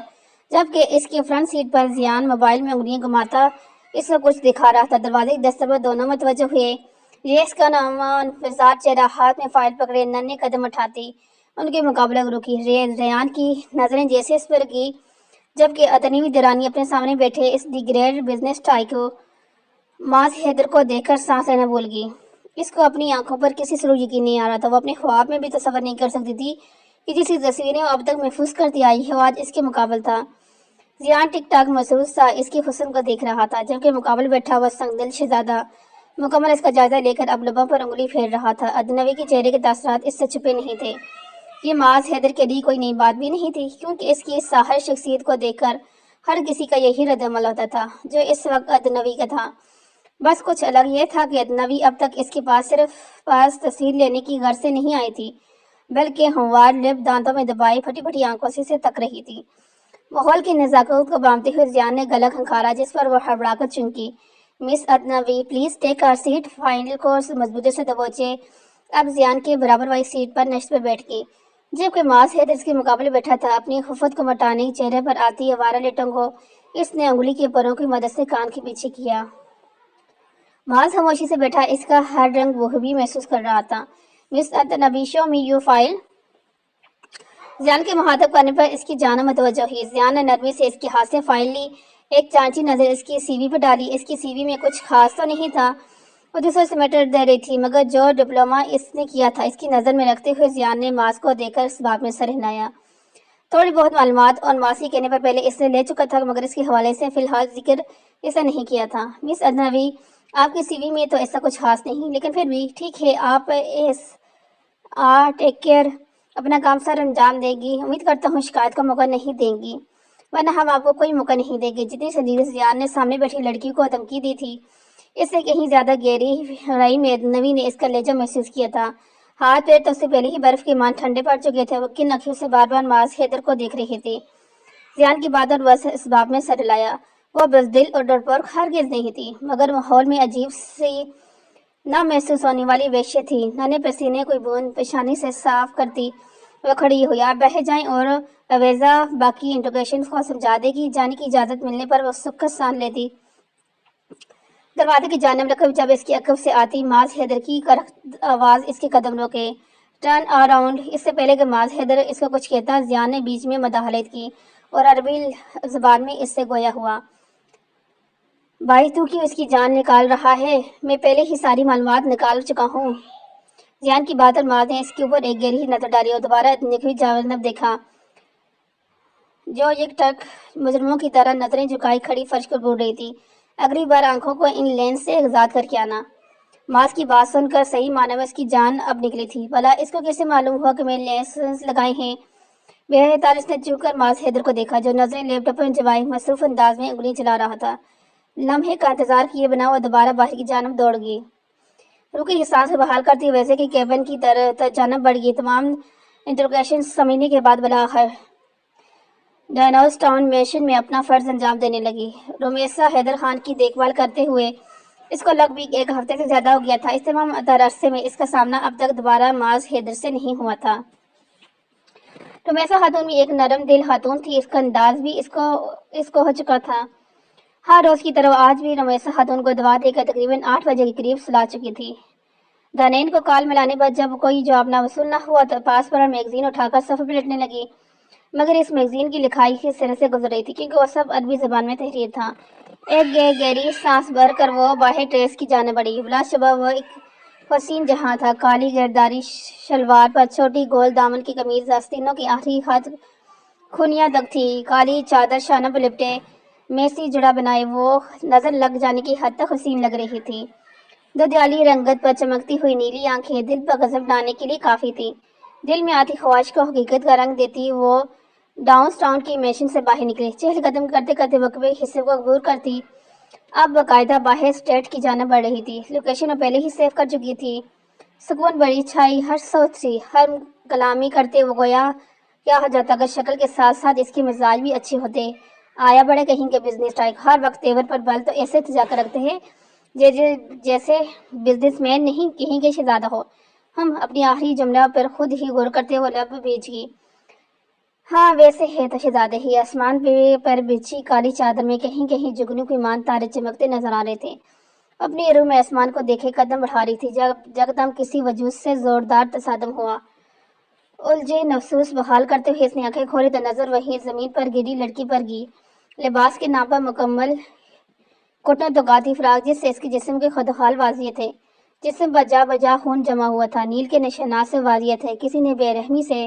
جبکہ اس کی فرنٹ سیٹ پر زیان موبائل میں انگلیاں گھماتا اس کو کچھ دکھا رہا تھا۔ دروازے کی دستک پر دونوں متوجہ ہوئے۔ ریس کا نوجوان مزاج چہرہ ہاتھ میں فائل پکڑے ننھے قدم اٹھاتی ان کے مقابلہ رکی۔ ریان کی نظریں جیسے اس پر گئی، جبکہ ادنوی درانی اپنے سامنے بیٹھے اس دی گریٹ بزنس ٹائکون ماس حیدر کو دیکھ کر سانس لینا بھول گئی۔ اس کو اپنی آنکھوں پر کسی سلوک یقین نہیں آ رہا تھا۔ وہ اپنے خواب میں بھی تصور نہیں کر سکتی تھی کہ جس کی تصویریں وہ اب تک محفوظ کرتی آئی ہے وہ آج اس کے مقابل تھا۔ زیان ٹک ٹاک محسوس تھا اس کی حسن کو دیکھ رہا تھا، جبکہ مقابل بیٹھا ہوا سنگ دل شہزادہ مکمل اس کا جائزہ لے کر اب لبوں پر انگلی پھیر رہا تھا۔ اجنبی کے چہرے کے تاثرات اس سے چھپے نہیں تھے۔ یہ معاذ حیدر کے لیے کوئی نئی بات بھی نہیں تھی، کیونکہ اس کی اس ساحر شخصیت کو دیکھ کر ہر کسی کا یہی رد عمل ہوتا تھا جو اس وقت اجنبی کا تھا۔ بس کچھ الگ یہ تھا کہ اجنبی اب تک اس کے پاس تصویر لینے کی غرض سے نہیں آئی تھی، بلکہ ہموار لب دانتوں میں دبائے پھٹی پھٹی آنکھوں سے اسے تک رہی تھی۔ ماحول کی نزاکت کو بامتے ہوئے زیان نے گلا کھنکھارا، جس پر وہ ہڑبڑا کر چونکی۔ مس اجنبی please take your seat. Final course مضبوطی سے دبوچے اب زیان کے برابر والی سیٹ پر نشست پہ بیٹھ گئی، جبکہ معاذ حیدر اس کے مقابلے بیٹھا تھا۔ اپنی خفت کو مٹانے کی چہرے پر آتی آوارہ لٹوں کو اس نے انگلی کے پروں کی مدد سے کان کے پیچھے کیا۔ معاذ خاموشی سے بیٹھا اس کا ہر رنگ وہ بھی محسوس کر رہا تھا۔ مس اجنبی شو می یور فائل۔ زیان کے مخاطب کرنے پر اس کی جانب متوجہ ہوئی۔ زیان نے نرمی سے اس کے ہاتھ سے فائل لی، ایک چانچی نظر اس کی سی وی پر ڈالی۔ اس کی سی وی میں کچھ خاص تو نہیں تھا، وہ دوسرے سیمیسٹر دے رہی تھی، مگر جو ڈپلومہ اس نے کیا تھا اس کی نظر میں رکھتے ہوئے زیان نے معاذ کو دیکھ کر اس بات میں سر ہلایا۔ تھوڑی بہت معلومات اور معاشی کہنے پر پہلے اس نے لے چکا تھا، مگر اس کے حوالے سے فی الحال ذکر اس نے نہیں کیا تھا۔ مس اجنبی آپ کی سی وی میں تو ایسا کچھ خاص نہیں، لیکن پھر بھی ٹھیک ہے، آپ ٹیک کیئر، اپنا کام سر انجام دے گی۔ امید کرتا ہوں شکایت کا موقع نہیں دیں گی، ورنہ ہم آپ کو کوئی موقع نہیں دیں گے۔ جتنی سنجیدگی سے زیان نے سامنے بیٹھی لڑکی کو دھمکی دی تھی، اس سے کہیں زیادہ گہری گہرائی میں اجنبی نے اس کا لہجہ محسوس کیا تھا۔ ہاتھ پیر تو اس سے پہلے ہی برف کے مان ٹھنڈے پڑ چکے تھے، وہ کن اکھیوں سے بار بار معاذ حیدر کو دیکھ رہے تھے۔ زیان کی بات اور وجہ اس باب میں سر ہلایا۔ وہ بزدل اور ڈرپوک ہرگز نہیں تھی، مگر ماحول میں عجیب سی نہ محسوس ہونے والی وحشت تھی۔ ننے پسینے کوئی بوند پیشانی سے صاف کرتی وہ کھڑی ہوئی۔ آپ بہہ جائیں اور اویزا باقی انٹروگیشن کو سمجھا دے گی۔ جانے کی اجازت ملنے پر وہ سکت سان لیتی، دروازے کی جانب رقب جب اس کی عقب سے آتی معاذ حیدر کی کرخت آواز اس کے قدم روکے۔ Turn around. اس سے پہلے کہ معاذ حیدر اس کو کچھ کہتا، زیان نے بیچ میں مداخلت کی اور عربی زبان میں اس سے گویا ہوا۔ بھائی تو کیوں اس کی جان نکال رہا ہے؟ میں پہلے ہی ساری معلومات نکال چکا ہوں۔ زیان کی بات اور معاذ نے اس کے اوپر ایک گہری نظر ڈالی اور دوبارہ نکھی جانب دیکھا، جو یک ٹک مجرموں کی طرح نظریں جھکائی کھڑی فرش پر گھور رہی تھی۔ اگلی بار آنکھوں کو ان لینس سے آزاد کر کے آنا۔ معاذ کی بات سن کر صحیح معنی میں اس کی جان اب نکلی تھی۔ بھلا اس کو کیسے معلوم ہوا کہ میں لینس لگائے ہیں؟ بہرحال اس نے چوک کر معاذ حیدر کو دیکھا، جو نظریں لیپ ٹاپ پر جمائے مصروف انداز میں انگلی چلا رہا تھا۔ لمحے کا انتظار کیے بنا وہ دوبارہ باہر کی جانب دوڑ گئی، رکی سانس کو بحال کرتی ہوئے ویسے کہ کیبن کی جانب بڑھ گئی۔ تمام انٹروگیشن سمجھنے کے بعد بالآخر ڈائنوس ٹاؤن مینشن میں اپنا فرض انجام دینے لگی، رمیسا حیدر خان کی دیکھ بھال کرتے ہوئے۔ اس کو لگ بھی ایک ہفتے سے زیادہ ہو گیا تھا۔ اس تمام عرصے میں اس کا سامنا اب تک دوبارہ معاذ حیدر سے نہیں ہوا تھا۔ رمیسا خاتون بھی ایک نرم دل خاتون تھی، اس کا انداز بھی اس کو ہو چکا تھا۔ ہر روز کی طرح آج بھی رمیسا خاتون کو دعا دے کر تقریباً 8 بجے کے قریب سلا چکی تھی۔ دانین کو کال ملانے پر جب کوئی جواب نہ وصول نہ ہوا تو پاس پڑا میگزین اٹھا کر صفحے پلٹنے لگی، مگر اس میگزین کی لکھائی کے سرے سے گزر رہی تھی، کیونکہ وہ سب عربی زبان میں تحریر تھا۔ ایک گہری سانس بھر کر وہ باہر ٹریس کی جانب بڑھی۔ بلا شبہ وہ ایک حسین جہاں تھا۔ کالی گرداری شلوار پر چھوٹی گول دامن کی قمیض آستینوں کی آخری حد خونیاں تک تھی، کالی چادر شانوں پر لپٹے میسی جڑا بنائے وہ نظر لگ جانے کی حد تک حسین لگ رہی تھی۔ دودیالی رنگت پر چمکتی ہوئی نیلی آنکھیں دل پر غضب ڈالنے کے لیے کافی تھی۔ دل میں آتی خواہش کو حقیقت کا رنگ دیتی وہ ڈاؤن ٹاؤن کی مینشن سے باہر نکلی، چہل قدم کرتے کرتے وقفے حصے کو عبور کرتی اب باقاعدہ باہر اسٹریٹ کی جانب بڑھ رہی تھی۔ لوکیشن وہ پہلے ہی سیو کر چکی تھی۔ سکون بڑی چھائی، ہر سوچ سی ہر کلامی کرتے وہ گویا کیا ہو جاتا اگر شکل کے ساتھ ساتھ اس کے مزاج بھی اچھے ہوتے۔ آیا بڑے کہیں کے بزنس ٹائپ، ہر وقت تیور پر بل تو ایسے تجا کر رکھتے ہیں جیسے بزنس مین نہیں کہیں کے شہزادہ ہو۔ ہم اپنی آخری جملہ پر خود ہی غور کرتے وہ لب بھیج گئی۔ ہاں ویسے ہے تو شہزادے ہی۔ آسمان پر بچھی کالی چادر میں کہیں کہیں جگنو کی مان تارے چمکتے نظر آ رہے تھے۔ اپنی روح میں آسمان کو دیکھے قدم بڑھا رہی تھی جب یکدم کسی وجود سے زوردار تصادم ہوا۔ الجھے نفس بحال کرتے ہوئے اس نے آنکھیں کھولی تو نظر وہیں زمین پر گری لڑکی پر گئی۔ لباس کے نام پر مکمل گھٹنوں تک آتی فراق جس سے اس کے جسم کے خدحال واضح تھے، جسم پر جا بجا خون جمع ہوا تھا، نیل کے نشانات سے واضح تھے۔ کسی نے بے رحمی سے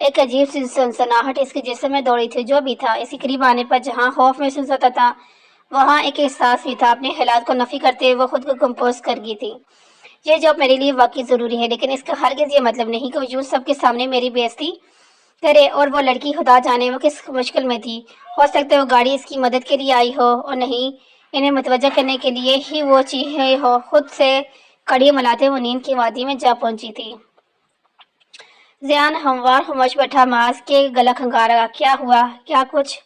ایک عجیب سی سنسناہٹ اس کے جسم میں دوڑی تھی. جو بھی تھا اس کے قریب آنے پر جہاں خوف محسوس ہوتا تھا وہاں ایک احساس بھی تھا. اپنے حالات کو نفی کرتے ہوئے وہ خود کو کمپوز کر گئی تھی. یہ جاب میرے لیے واقعی ضروری ہے لیکن اس کا ہرگز یہ مطلب نہیں کہ وہ یوں سب کے سامنے میری بےعزتی کرے. اور وہ لڑکی خدا جانے وہ کس مشکل میں تھی. ہو سکتا ہے وہ گاڑی اس کی مدد کے لیے آئی ہو اور نہیں انہیں متوجہ کرنے کے لیے ہی وہ چیخے ہو. خود سے کڑی ملاتے وہ نیند کی وادی میں جا پہنچی تھی. ضیان ہموار خاموش بیٹھا. معاذ کے گلا کھنگارا. کیا ہوا؟ کیا کچھ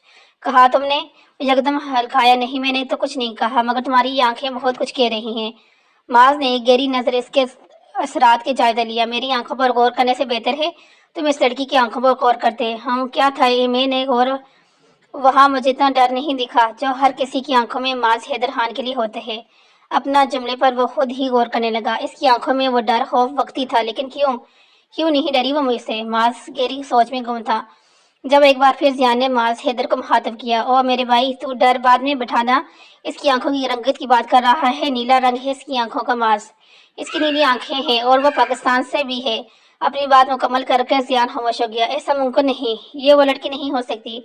کہا تم نے؟ یکدم ہلکایا. نہیں میں نے تو کچھ نہیں کہا مگر تمہاری یہ آنکھیں بہت کچھ کہہ رہی ہیں. معاذ نے ایک گہری نظر اس کے اثرات کے جائزہ لیا. میری آنکھوں پر غور کرنے سے بہتر ہے تم اس لڑکی کی آنکھوں پر غور کرتے. ہم کیا تھا میں نے غور وہاں مجھے اتنا ڈر نہیں دکھا جو ہر کسی کی آنکھوں میں معاذ حیدر خان کے لیے ہوتے ہیں. اپنا جملے پر وہ خود ہی غور کرنے لگا. اس کی آنکھوں میں وہ ڈر خوف وقتی تھا لیکن کیوں نہیں ڈری وہ مجھ سے؟ معاذ گہری سوچ میں گم تھا. جب ایک بار پھر ضیان نے معاذ حیدر کو مخاطب کیا. او میرے بھائی تو ڈر بعد میں بٹھانا. اس کی آنکھوں کی رنگت کی بات کر رہا ہے. نیلا رنگ ہے اس کی آنکھوں کا معاذ. اس کی نیلی آنکھیں ہیں اور وہ پاکستان سے بھی ہے. اپنی بات مکمل کر کے ضیان خاموش ہو گیا. ایسا ممکن نہیں. یہ وہ لڑکی نہیں ہو سکتی.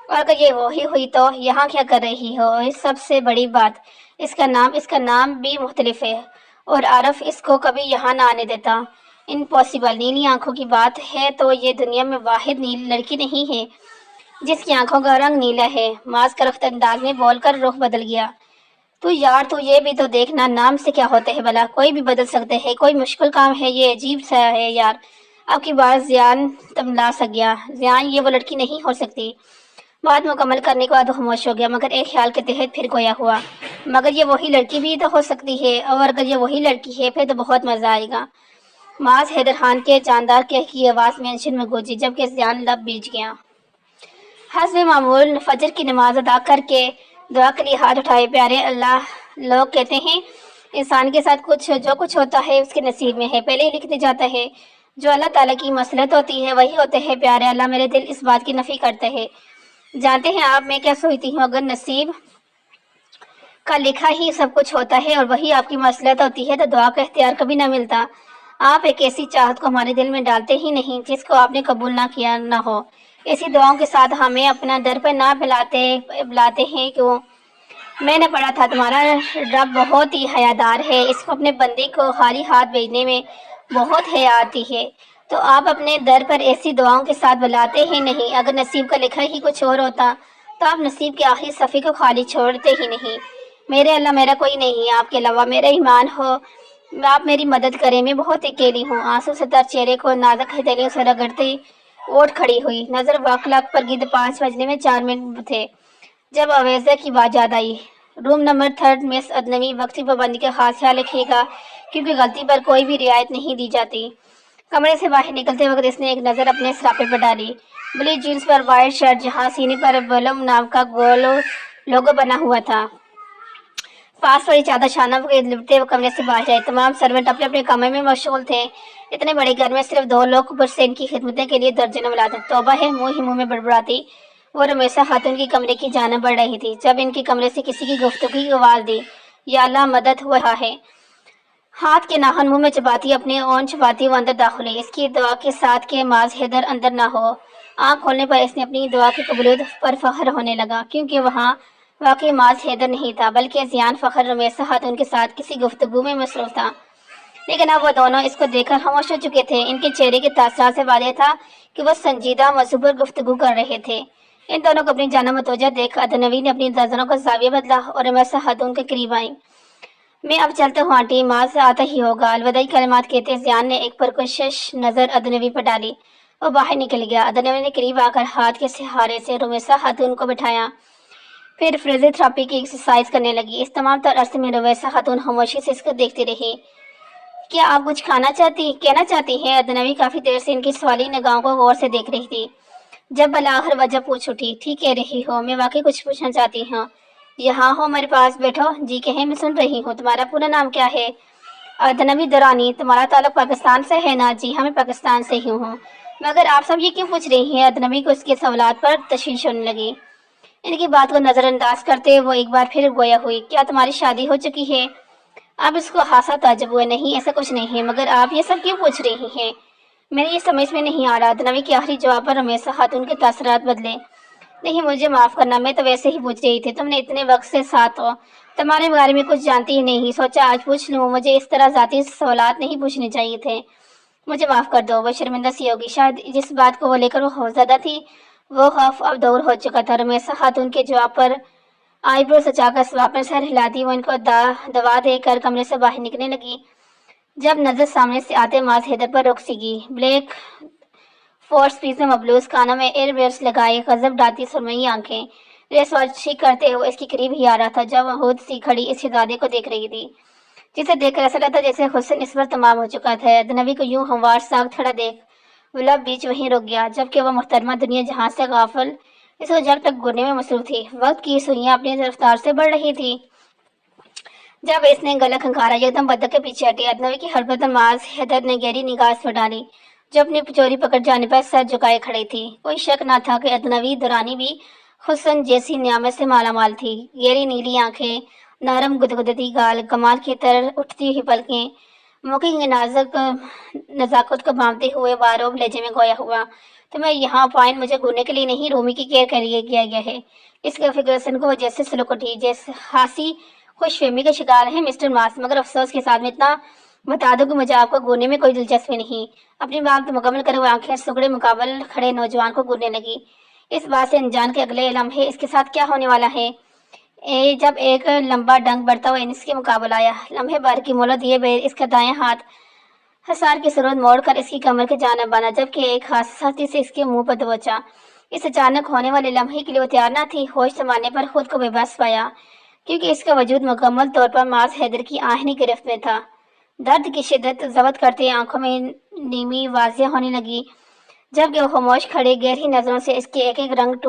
اور اگر یہ وہی ہوئی تو یہاں کیا کر رہی ہو؟ اس سب سے بڑی بات اس کا نام بھی مختلف ہے اور عارف اس کو کبھی یہاں نہ آنے دیتا. امپاسبل. نیلی آنکھوں کی بات ہے تو یہ دنیا میں واحد نیلی لڑکی نہیں ہے جس کی آنکھوں کا رنگ نیلا ہے. معاذ کرفت انداز میں بول کر رخ بدل گیا. تو یار تو یہ بھی تو دیکھنا نام سے کیا ہوتے ہیں بھلا. کوئی بھی بدل سکتے ہیں. کوئی مشکل کام ہے یہ؟ عجیب سا ہے یار. اب کی بات ضیان تملا سک گیا. ضیان یہ وہ لڑکی نہیں ہو سکتی. بات مکمل کرنے کے بعد وہ خاموش ہو گیا مگر ایک خیال کے تحت پھر گویا ہوا. مگر یہ وہی لڑکی بھی تو ہو سکتی ہے اور اگر یہ وہی لڑکی ہے پھر تو بہت مزہ آئے گا. معاذ حیدر خان کے جاندار کی آواز مینشن میں گونجی جبکہ ضیان لب بیچ گیا. حسب معمول فجر کی نماز ادا کر کے دعا کے لیے ہاتھ اٹھائے. پیارے اللہ لوگ کہتے ہیں انسان کے ساتھ جو کچھ ہوتا ہے اس کے نصیب میں ہے. پہلے ہی لکھ دیا جاتا ہے. جو اللہ تعالیٰ کی مصلحت ہوتی ہے وہی ہوتے ہیں. پیارے اللہ میرے دل اس بات کی نفی کرتے ہیں. جانتے ہیں آپ میں کیا سوچتی ہوں؟ اگر نصیب کا لکھا ہی سب کچھ ہوتا ہے اور وہی آپ کی مصلحت ہوتی ہے تو دعا کا اختیار کبھی نہ ملتا. آپ ایک ایسی چاہت کو ہمارے دل میں ڈالتے ہی نہیں جس کو آپ نے قبول نہ کیا نہ ہو. ایسی دعاؤں کے ساتھ ہمیں اپنا در پہ نہ بلاتے ہیں. کیوں؟ میں نے پڑھا تھا تمہارا رب بہت ہی حیادار ہے. اس کو اپنے بندے کو خالی ہاتھ بھیجنے میں بہت حیا آتی ہے. تو آپ اپنے در پر ایسی دعاؤں کے ساتھ بلاتے ہی نہیں. اگر نصیب کا لکھا ہی کچھ اور ہوتا تو آپ نصیب کے آخری صفحے کو خالی چھوڑتے ہی نہیں. میرے اللہ میرا کوئی نہیں ہے آپ کے علاوہ. میرا ایمان ہو آپ میری مدد کریں. میں بہت اکیلی ہوں. آنسو سے تر چہرے کو نازک ہتھیلیوں سے رگڑتی اٹھ کھڑی ہوئی. نظر کلاک پر گرد 5 بجنے میں 4 منٹ تھے جب اویزہ کی بات یاد آئی. روم نمبر 3 مس ادنوی. وقت کی پابندی کا خاص خیال رکھیے گا کیونکہ غلطی پر کوئی بھی رعایت نہیں دی جاتی. کمرے سے باہر نکلتے وقت اس نے ایک نظر اپنے سراپے پر ڈالی. بلی جینس پر وائٹ شرٹ جہاں سینے پر ولم نام کا گول لوگو بنا ہوا تھا. پاس والی چادر شانہ کے لپٹے وہ کمرے سے باہر آئے. تمام سرونٹ اپنے اپنے کمرے میں مشغول تھے. اتنے بڑے گھر میں صرف 2 لوگ اوپر سے ان کی خدمتیں کے لیے درجنوں ملازم. توبہ ہے منہ ہی منہ میں بڑبڑاتی وہ رمیسہ خاتون کی کمرے کی جانب بڑھ رہی تھی جب ان کے کمرے سے کسی کی گفتگو کی آواز دی. یا اللہ مدد ہو رہا ہے. ہاتھ کے ناخن منہ میں چباتی اپنے اون چھپاتی وہ اندر داخل ہوئی. اس کی دعا کے ساتھ کہ معاذ حیدر اندر نہ ہو. آنکھ کھولنے پر اس نے اپنی دعا کی قبولیت پر فخر ہونے لگا کیونکہ وہاں واقعی معاذ حیدر نہیں تھا بلکہ ضیان فخر رمیسہ خاتون کے ساتھ کسی گفتگو میں مصروف تھا. لیکن اب وہ دونوں اس کو دیکھ کر خاموش ہو چکے تھے. ان کے چہرے کے تاثرات سے واضح تھا کہ وہ سنجیدہ موضوع پر گفتگو کر رہے تھے. ان دونوں کو اپنی جانب متوجہ دیکھ ادنوی نے اپنی نظروں کا زاویہ بدلا اور رمیسہ خاتون کے قریب آئی. میں اب چلتا ہوں آنٹی. معاذ آتا ہی ہوگا. الوداعی کلمات کہتے ضیان نے ایک پرکشش نظر ادنوی پر ڈالی. وہ باہر نکل گیا. ادنوی نے قریب آ کر ہاتھ کے سہارے سے رمیسہ خاتون کو بٹھایا. پھر فزیوتھراپی کی ایکسرسائز کرنے لگی. اس تمام تر عرصے میں رمیسہ خاتون خاموشی سے اس کو دیکھتی رہی. کیا آپ کچھ کہنا چاہتی ہیں؟ ادنوی کافی دیر سے ان کی سوالی نگاہوں کو غور سے دیکھ رہی تھی. جب بالآخر وجہ پوچھ اٹھی. ٹھیک کہہ رہی ہو. میں واقعی کچھ پوچھنا چاہتی ہوں. یہاں ہو میرے پاس بیٹھو. جی کہیں میں سن رہی ہوں. تمہارا پورا نام کیا ہے؟ ادنوی درانی. تمہارا تعلق پاکستان سے ہے نا؟ جی ہاں میں پاکستان سے ہی ہوں. مگر آپ سب یہ کیوں پوچھ رہی ہیں؟ ادنوی کو اس کے سوالات پر تشویش ہونے لگی. ان کی بات کو نظر انداز کرتے وہ ایک بار پھر گویا ہوئی. کیا تمہاری شادی ہو چکی ہے؟ اب اس کو خاصا تعجب ہوا. نہیں ایسا کچھ نہیں ہے. مگر آپ یہ سب کیوں پوچھ رہی ہیں؟ میرے یہ سمجھ میں نہیں آ رہا۔ دنوی کے آخری جواب پر رمیسا خاتون کے تاثرات بدلے۔ نہیں، مجھے معاف کرنا، میں تو ویسے ہی پوچھ رہی تھی، تم نے اتنے وقت سے ساتھ ہو، تمہارے بارے میں کچھ جانتی ہی نہیں، سوچا آج پوچھ لوں۔ مجھے اس طرح ذاتی سوالات نہیں پوچھنے چاہیے تھے، مجھے معاف کر دو۔ وہ شرمندہ سی ہوگی، شاید جس بات کو وہ لے کر وہ خوفزدہ تھی وہ خوف اب دور ہو چکا تھا۔ رمیسا خاتون کے جواب پر آئی برو سچا کر سواب میں سر ہلاتی وہ ان کو دوا دے کر کمرے سے باہر نکلنے لگی۔ جب نظر سامنے سے آتے ماز حیدر پر رک سکی۔ بلیک فورس پیس میں مبلوس، کانوں میں ایئر بیئرس لگائے، غضب ڈالتی سرمئی آنکھیں، ریس واچی کرتے ہوئے اس کے قریب ہی آ رہا تھا جب وہ خود سی کھڑی اس شہزادے کو دیکھ رہی تھی جسے دیکھ کر ایسا لگتا جیسے حسن اس پر تمام ہو چکا تھا۔ دنوی کو یوں ہموار ساکھ کھڑا دیکھ وہ بیچ وہیں رک گیا، جبکہ وہ محترمہ دنیا جہاں سے غافل اس کو جگ تک گرنے میں مصروف تھی۔ وقت کی سوئیاں اپنی رفتار سے بڑھ رہی تھی۔ جب اس نے گلا کھنکارا، یکدم بدک کے پیچھے ہٹی۔ دنوی کی حرکت ماز حیدر نے گہری نگاہ اس پر ڈالی جو اپنی چوری پکڑ جانے پر سر جھکائے کھڑی تھی۔ کوئی شک نہ تھا کہ دنوی دورانی بھی حسن جیسی نعمت سے مالا مال تھی۔ گہری نیلی آنکھیں، نرم گدگدتی گال، کمال کی طرح اٹھتی ہوئی پلکیں، موقع کی نازک نزاکت کو بھانپتے ہوئے باروب لہجے میں گویا ہوا، تمہیں یہاں اپائنٹ مجھے گھورنے کے لیے نہیں، رومی کی کیئر کے لیے کیا گیا ہے۔ اس کے فکر سن کو وہ جیسے سلک اٹھی، جیسے خاصی خوش فہمی کا شکار ہے مسٹر ماس، مگر افسوس کے ساتھ میں اتنا بتا دوں کہ مجھے آپ کو گھورنے میں کوئی دلچسپی نہیں۔ اپنی بات مکمل کرے وہ آنکھیں سگڑے مقابل کھڑے نوجوان کو گھورنے لگی، اس بات سے انجان کے اگلے لمحے اس کے ساتھ کیا ہونے والا ہے۔ جب ایک لمبا ڈنگ بڑھتا ہوا اس کے مقابل آیا، لمحے بھر کی مہلت دیے بغیر اس کا دائیں ہاتھ حصار کی صورت موڑ کر اس کی کمر کے جانب باندھا، جبکہ ایک ہاتھ سختی سے اس کے منہ پر دبوچا۔ اس اچانک ہونے والے لمحے کے لیے وہ تیار نہ تھی۔ ہوش سنبھالنے پر خود کو بے بس پایا کیونکہ اس کا وجود مکمل طور پر ماز حیدر کی آہنی گرفت میں تھا۔ درد کی شدت ضبط کرتے آنکھوں میں نیمی واضح ہونے لگی، جبکہ وہ خاموش کھڑے گہری نظروں سے اس کے ایک ایک رنگ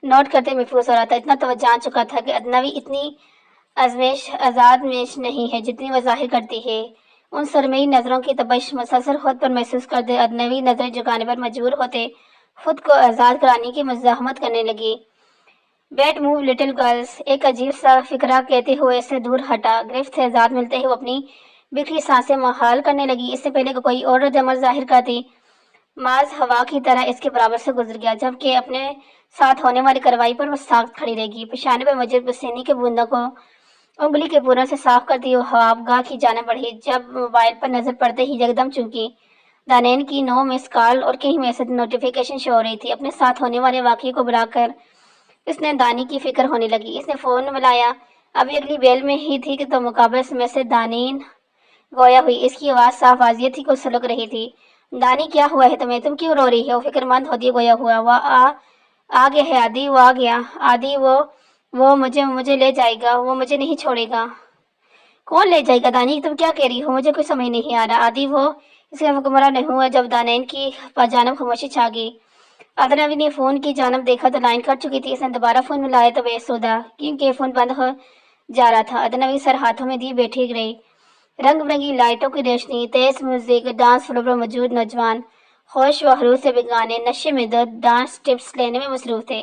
نوٹ کرتے محفوظ ہو رہا تھا۔ اتنا تو وہ جان چکا تھا کہ ادنوی اتنی آزادمیش نہیں ہے جتنی وہ ظاہر کرتی ہے۔ ان سرمئی نظروں کی تپش مسلسل خود پر محسوس کرتے ادنوی نظر جھکانے پر مجبور ہوتے خود کو آزاد کرانے کی مزاحمت کرنے لگی۔ بیٹ موو لٹل گرلز، ایک عجیب سا فقرہ کہتے ہوئے اس سے دور ہٹا۔ گرفت سے آزاد ملتے ہی وہ اپنی بکھری سانسیں محال کرنے لگی۔ اس سے پہلے کہ کوئی اور رد عمل ظاہر کرتی، ماز ہوا کی طرح اس کے برابر سے گزر گیا، جبکہ اپنے ساتھ ہونے والی کارروائی پر وہ ساخت کھڑی رہ گئی۔ پیشانے پر موجود پسینے کے بوندوں کو انگلی کے پوروں سے صاف کرتی وہ خوابگاہ کی جانب بڑھی، جب موبائل پر نظر پڑتے ہی یکدم چونکی۔ دانین کی 9 مس کال اور کئی میسج نوٹیفیکیشن شو ہو رہی تھی۔ اپنے ساتھ ہونے والے واقعے کو بلا کر اس نے دانی کی فکر ہونے لگی۔ اس نے فون ملایا، ابھی اگلی بیل میں ہی تھی کہ تو مقابل میں سے دانین گویا ہوئی۔ اس کی آواز صاف واضح تھی، کچھ سلک رہی تھی۔ دانی، کیا ہوا ہے تمہیں؟ تم کیوں رو رہی ہو؟ فکر مند ہوتی گویا ہوا، وہ آ گیا ہے آدی، وہ آ گیا آدی، وہ مجھے لے جائے گا، وہ مجھے نہیں چھوڑے گا۔ کون لے جائے گا دانی؟ تم کیا کہہ رہی ہو؟ مجھے کچھ سمجھ نہیں آ رہا آدی۔ وہ اس کا مکمل نہیں ہوا جب دانین کی جانب خاموشی چھا گئی۔ ادنوی نے فون کی جانب دیکھا تو لائن کٹ چکی تھی۔ اس نے دوبارہ فون ملایا تو بے سودا، کیونکہ فون بند ہو جا رہا تھا۔ ادنوی سر ہاتھوں میں دیے بیٹھی رہی، رنگ برنگی لائٹوں کی روشنی، تیز میوزک، ڈانس فلور پر موجود نوجوان ہوش و حروف سے بےگانے، نشے میں درد، ڈانس ٹپس لینے میں مصروف تھے۔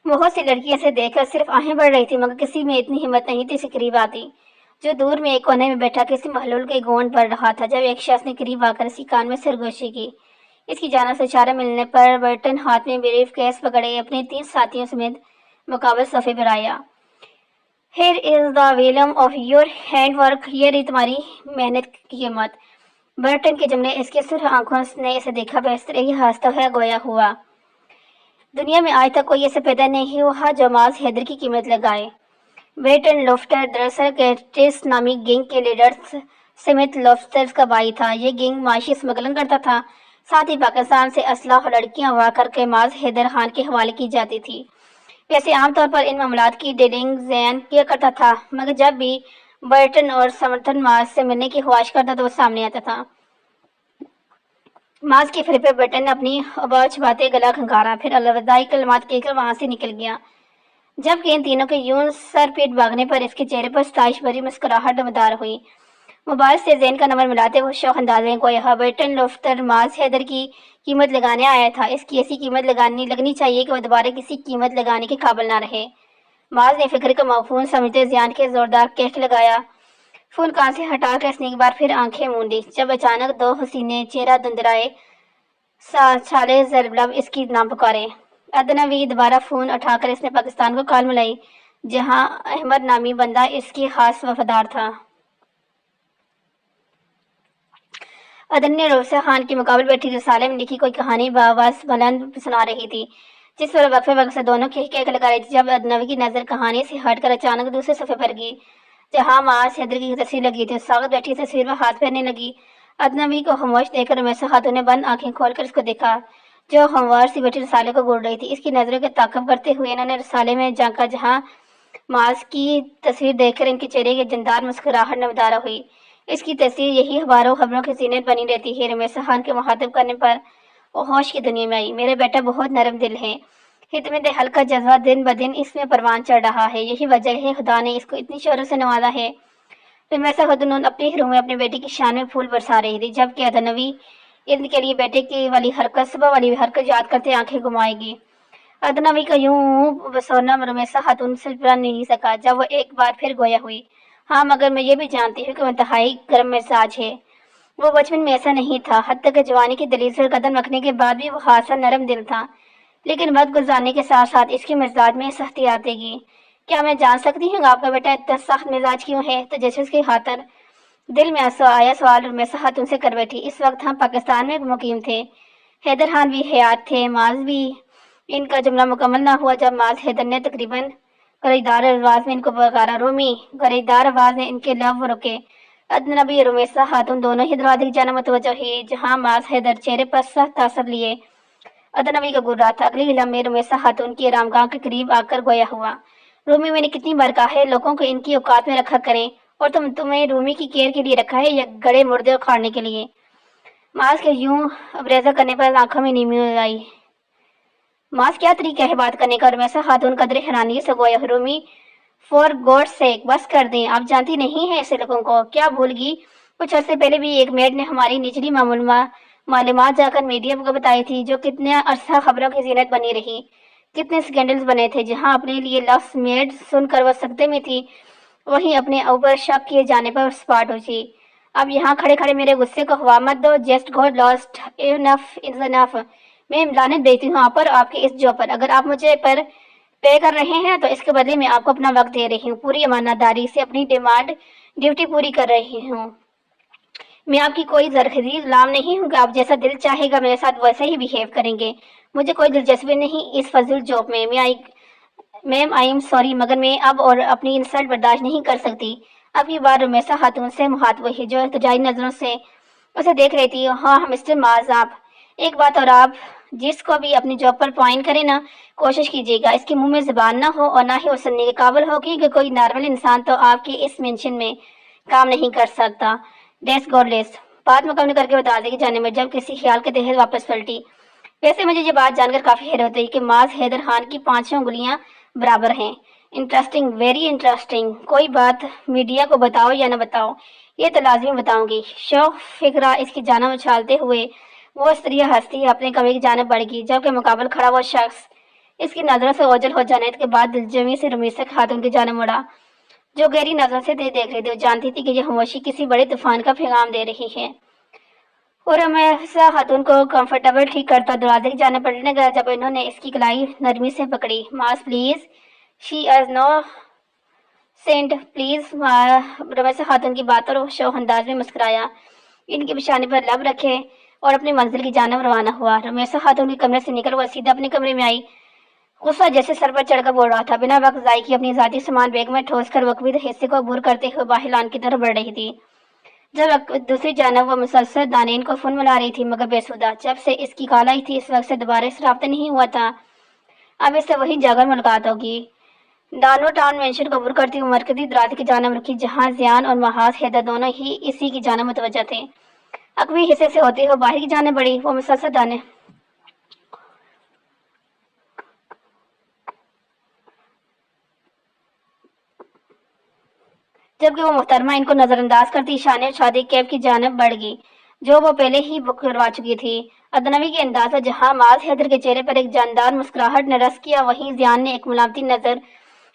بہت سی لڑکیاں اسے دیکھ کر صرف آہیں بڑھ رہی تھی، مگر کسی میں اتنی ہمت نہیں تھی اسے قریب آتی، جو دور میں ایک کونے میں بیٹھا کسی محلول کے گونج بڑھ رہا تھا۔ جب ایک شخص نے قریب آ کر اسی کان میں سرگوشی کی، اس کی جانب سے اشارہ ملنے پر برٹن ہاتھ میں بریف کیس پکڑے اپنے 3 ساتھیوں سمیت مقابل صفحے پر آیا۔ Here is the volume of your hand work، یہ رہی تمہاری محنت کی قیمت۔ برٹن کے جملے اس کے سرخ آنکھوں نے اسے دیکھا، بس طرح ہی ہنستا ہوا گویا ہوا۔ دنیا میں آج تک کوئی ایسا پیدا نہیں ہوا جو ماز حیدر کی قیمت لگائے۔ برٹن لوفٹر دراصل کیٹس نامی گینگ کے لیڈر سمتھ لوفٹر کا بھائی تھا۔ یہ گینگ معاشی اسمگلنگ کرتا تھا، ساتھ ہی پاکستان سے اسلحہ اور لڑکیاں اغوا کر کے ماز حیدر خان کے حوالے کی جاتی تھی۔ ویسے عام طور پر ان معاملات کی ڈیلنگ زین کیا کرتا تھا، مگر جب بھی برٹن اور سمرتھن ماز سے ملنے کی خواہش کرتا تو وہ سامنے آتا تھا۔ ماز کے فریب پہ برٹن نے اپنی اباؤ چھپاتے گلا کھنکارا، پھر الوداعی کلمات کہہ کر وہاں سے نکل گیا، جبکہ ان تینوں کے یوں سر پیٹ بھاگنے پر اس کے چہرے پر ستائش بھری مسکراہٹ نمودار ہوئی۔ موبائل سے زین کا نمبر ملاتے وہ شوق انداز میں گویا برٹن لوفٹر ماز حیدر کی قیمت لگانے آیا تھا۔ اس کی ایسی قیمت لگنی چاہیے کہ وہ دوبارہ کسی قیمت لگانے کے قابل نہ رہے۔ ماز نے فکر کا مفہوم سمجھتے زیان کے زوردار کہٹ لگایا، فون کان سے ہٹا کر اس نے ایک بار پھر آنکھیں مونڈی، جب اچانک دو حسینے چہرہ دندرائے چھالے ضرب لب اس کی نام پکارے۔ ادنوی دوبارہ فون اٹھا کر اس نے پاکستان کو کال ملائی، جہاں احمد نامی بندہ اس کی خاص وفادار تھا۔ ادن نے روسیہ خان کے مقابل بیٹھی رسالے میں لکھی کوئی کہانی بآواز بلند سنا رہی تھی، جس پر وقفے وقت سے دونوں کہہ لگا رہی تھی۔ جب ادنوی کی نظر کہانی سے ہٹ کر اچانک دوسرے صفحے پر گئی، جہاں معاذ حیدر کی تصویر لگی تھی، ساغت بیٹھی تصویر میں ہاتھ پھیرنے لگی۔ ادنوی کو خاموش دیکھ کر رمیسا خاتون نے بند آنکھیں کھول کر اس کو دیکھا، جو ہموار سی بیٹھی رسالے کو گھور رہی تھی۔ اس کی نظروں کے تعاقب کرتے ہوئے انہوں نے رسالے میں جھانکا، جہاں معاذ کی تصویر دیکھ کر ان کے چہرے کی جاندار مسکراہٹ نمودار ہوئی۔ اس کی تصویر یہی اخباروں خبروں کی زینت بنی رہتی ہے۔ رمیسا خان کے مخاطب کرنے پر وہ ہوش کی دنیا میں آئی۔ میرا بیٹا بہت نرم دل ہے، خدمت خلق کا جذبہ دن بدن اس میں پروان چڑھ رہا ہے، یہی وجہ ہے خدا نے اس کو اتنی شہرت سے نوازا ہے۔ رمیسا خاتون اپنی روح میں اپنے بیٹے کی شان میں پھول برسا رہی تھی، جبکہ ادنوی ان کے لیے بیٹے کی والی حرکت صبح والی حرکت یاد کرتے آنکھیں گھمائے گی۔ ادنوی کا یوں بسورنا رمیسا خاتون سے بن نہیں سکا، جب وہ ایک بار پھر گویا ہوئی، ہاں مگر میں یہ بھی جانتی ہوں کہ وہ انتہائی گرم مزاج ہے۔ وہ بچپن میں ایسا نہیں تھا، حتیٰ کہ جوانی کی دلیل سے قدم رکھنے کے بعد بھی وہ خاصا نرم دل تھا، لیکن وقت گزارنے کے ساتھ ساتھ اس کے مزاج میں سختی آتے گی۔ کیا میں جان سکتی ہوں آپ کا بیٹا اتنا سخت مزاج کیوں ہے؟ تجسس کی خاطر دل میں آیا سوال رمیسا خاتون سے کر بیٹھی۔ اس وقت ہم پاکستان میں مقیم تھے، حیدر خان بھی حیات تھے، معاذ بھی۔ ان کا جملہ مکمل نہ ہوا جب معاذ حیدر نے تقریباً گریدار آواز میں ان کو پکارا، رومی۔ گریدار آواز نے ان کے لب روکے۔ ادنوی رمیسا خاتون دونوں ہی دروازے کی جانب متوجہ ہوئی، جہاں معاذ حیدر چہرے پر سخت تعصب لیے ادنوی کا گھور رہا تھا۔ اگلی لمحے رمیسا خاتون کی آرامگاہ کے قریب آ کر گویا ہوا، رومی میں نے کتنی بار کہا ہے لوگوں کو ان کی اوقات میں رکھا کریں، اور تمہیں رومی کی کیئر کے لیے رکھا ہے یا گڑے مردے اکھاڑنے کے لیے؟ معاذ کے یوں ابریزہ کرنے پر آنکھوں میں نیمی آئی۔ معاذ کیا طریقہ ہے بات کرنے کا؟ رمیسا خاتون قدر حیرانی سے گویا، رومی فور گاڈ سیک بس کر دیں، آپ جانتی نہیں ہیں ایسے لوگوں کو۔ کیا بھول گئی؟ کچھ عرصے پہلے بھی ایک میڈ نے ہماری نچلی معلومات جا کر میڈیا کو بتائی تھی، جو کتنے عرصہ خبروں کی زینت بنی رہی، کتنے سکینڈلز بنے تھے۔ جہاں اپنے لیے لفظ میڈ سن کر وہ سکتے میں تھی، وہیں اپنے اوپر شک کیے جانے پر سپاٹ ہوئی۔ اب یہاں کھڑے کھڑے میرے غصے کو ہوا مت دو، جسٹ گاٹ لاسٹ، انف از انف۔ میں لعنت دیتی ہوں آپ پر، آپ کے اس جاب پر۔ اگر آپ مجھے پر پے کر رہے ہیں تو اس کے بدلے میں آپ کو اپنا وقت دے رہی ہوں، پوری امانت داری سے اپنی ڈیوٹی پوری کر رہی ہوں۔ میں آپ کی کوئی زرخیز غلام نہیں ہوں کہ آپ جیسا دل چاہے گا میرے ساتھ ویسے ہی بیہیو کریں گے۔ مجھے کوئی دلچسپی نہیں اس فضول جاب میں۔ میم آئی ایم سوری، مگر میں اب اور اپنی انسلٹ برداشت نہیں کر سکتی۔ اب کی بار رمیسا خاتون سے مخاطب ہوئی، جو التجائی نظروں سے اسے دیکھ رہی تھی۔ ہاں مسٹر معاذ، آپ ایک بات اور، آپ جس کو بھی اپنی جاب پر پوائنٹ کریں نا، کوشش کیجیے گا اس کے منہ میں زبان نہ ہو اور نہ ہی وہ سننے کے قابل ہو کہ کوئی نارمل انسان تو آپ کے اس مینشن میں کام نہیں کر سکتا۔ ڈیس گاڈ لیس، بات مکمل کر کے بتا دے کہ جانے میں جب کسی خیال کے تحت واپس پلٹی۔ ویسے مجھے یہ بات جان کر کافی حیرت ہوئی کہ معاذ حیدر خان کی 5 انگلیاں برابر ہیں۔ Interesting, very interesting. کوئی بات میڈیا کو بتاؤ یا نہ بتاؤ، یہ تو لازمی بتاؤں گی۔ شوق فکرہ اس کی جانب اچھالتے ہوئے وہ استری ہستی اپنے کمرے کی جانب بڑھ گئی، جبکہ مقابل کھڑا وہ شخص اس کی نظروں سے اوجھل ہو جانے کے بعد دلجمی سے رمیسا خاتون کی جانب مڑا، جو گہری نظروں سے دیکھ رہی تھی۔ وہ جانتی تھی کہ یہ خاموشی کسی بڑے طوفان کا پیغام دے رہی ہے۔ اور رمیسا خاتون کو کمفرٹیبل ٹھیک کرتا دروازے کی جانب پلٹنے گیا، جب انہوں نے اس کی کلائی نرمی سے پکڑی۔ Muaz please, she is no saint, please. Rumaisa خاتون کی بات اور شوخ انداز میں مسکرایا، ان کی پیشانی پر لب رکھے اور اپنی منزل کی جانب روانہ ہوا۔ رمیسا خاتون کے کمرے سے نکل وہ سیدھا اپنے کمرے میں آئی، غصہ جیسے سر پر چڑھ کر بول رہا تھا۔ بنا وقت ضائع کیے اپنی ذاتی سامان بیگ میں ٹھوس کر وقفی حصے کو عبور کرتے ہوئے باہر لان کی طرف بڑھ رہی تھی، جب دوسری جانب وہ مسلسل دانین کو فون ملا رہی تھی، مگر بے سودہ۔ جب سے اس کی کال آئی تھی اس وقت سے دوبارہ اس رابطہ نہیں ہوا تھا۔ اب اس سے وہی جگہ ملاقات ہوگی۔ دانو ٹاؤن مینشن کو عبور کرتی ہوئی مرکزی دروازے کی جانب رکھی، جہاں زیان اور معاذ حیدر دونوں ہی اسی کی جانب متوجہ تھے۔ عقبی حصے سے ہوتے ہوئے باہر کی جانب بڑھی، وہ مسلسل دانے جبکہ وہ محترمہ ان کو نظر انداز کرتی شانے اور شادی کیب کی جانب بڑھ گئی، جو وہ پہلے ہی بک کروا چکی تھی۔ ادنوی کے انداز جہاں معاذ حیدر کے چہرے پر ایک جاندار مسکراہٹ نے رس کیا، وہیں زیان نے ایک ملامتی نظر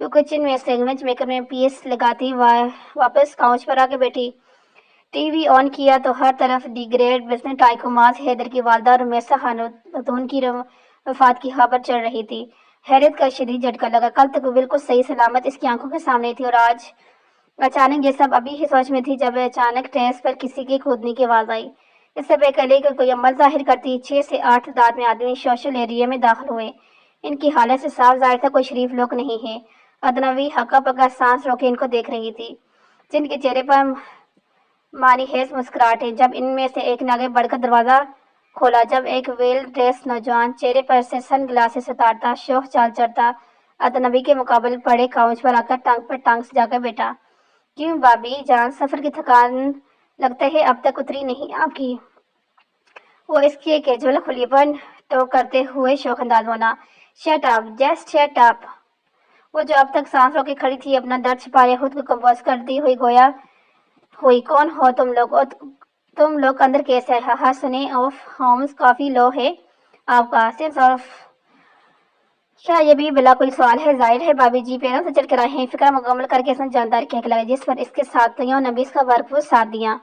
وہ کچن میں سینڈوچ میکر میں پیس لگاتی واپس کاؤچ پر آ کے بیٹھی۔ ٹی وی آن کیا تو ہر طرف دی گریٹ بزنس ٹائکون ماز حیدر کی والدہ رمیسا خاتون کی وفات کی خبر چل رہی تھی۔ حیرت کا شدید جھٹکا لگا۔ کل تک وہ بالکل صحیح سلامت اس کی آنکھوں کے سامنے تھی، اور آج اچانک یہ سب ابھی ہی سوچ میں تھی جب اچانک ٹیرس پر کسی کی کودنے کی آواز آئی۔ اس سے پہلے کہ کوئی عمل ظاہر کرتی 6 سے 8 تعداد میں آدمی سوشل ایریا میں داخل ہوئے۔ ان کی حالت سے صاف ظاہر تھا کوئی شریف لوگ نہیں ہیں۔ ادنوی ہکا پکا سانس روکے ان کو دیکھ رہی تھی، جن کے چہرے پر معنی خیز مسکراہٹ ہے۔ جب ان میں سے ایک نے آگے بڑھ کر دروازہ کھولا، جب ایک ویل ڈریس نوجوان چہرے پر سے سن گلاسز اتارتا شوخ چال چڑھتا ادنوی کے مقابل پڑے کاؤچ پر آ کر ٹانگ پر ٹانگ سجا کر بیٹھا۔ کیوں بابی جان، سفر کی تھکان لگتا ہے اب تک اتری نہیں آپ کی؟ وہ اس کے کیجول خلیے پر ٹوک کرتے ہوئے شوخ انداز بولا۔ Shut up, just shut up. وہ جو اب تک سانس روکے کھڑی تھی اپنا درد چھپائے خود کو کمپوز کرتی ہوئی گویا ہوئی، کون ہو تم لوگ؟ تم لوگ اندر کیسے؟ ہاں سنیں آف ہومز کافی لو ہے آپ کا سینس آف۔ کیا یہ بھی بلا کوئی سوال ہے؟ ظاہر ہے بابی جی پیروں سے چل کر آئے ہیں۔ فکرہ مکمل کر کے اس نے جاندار کہہ لگا، جس پر اس کے ساتھیوں نے بھی اس کا بھرپور ساتھ دیا۔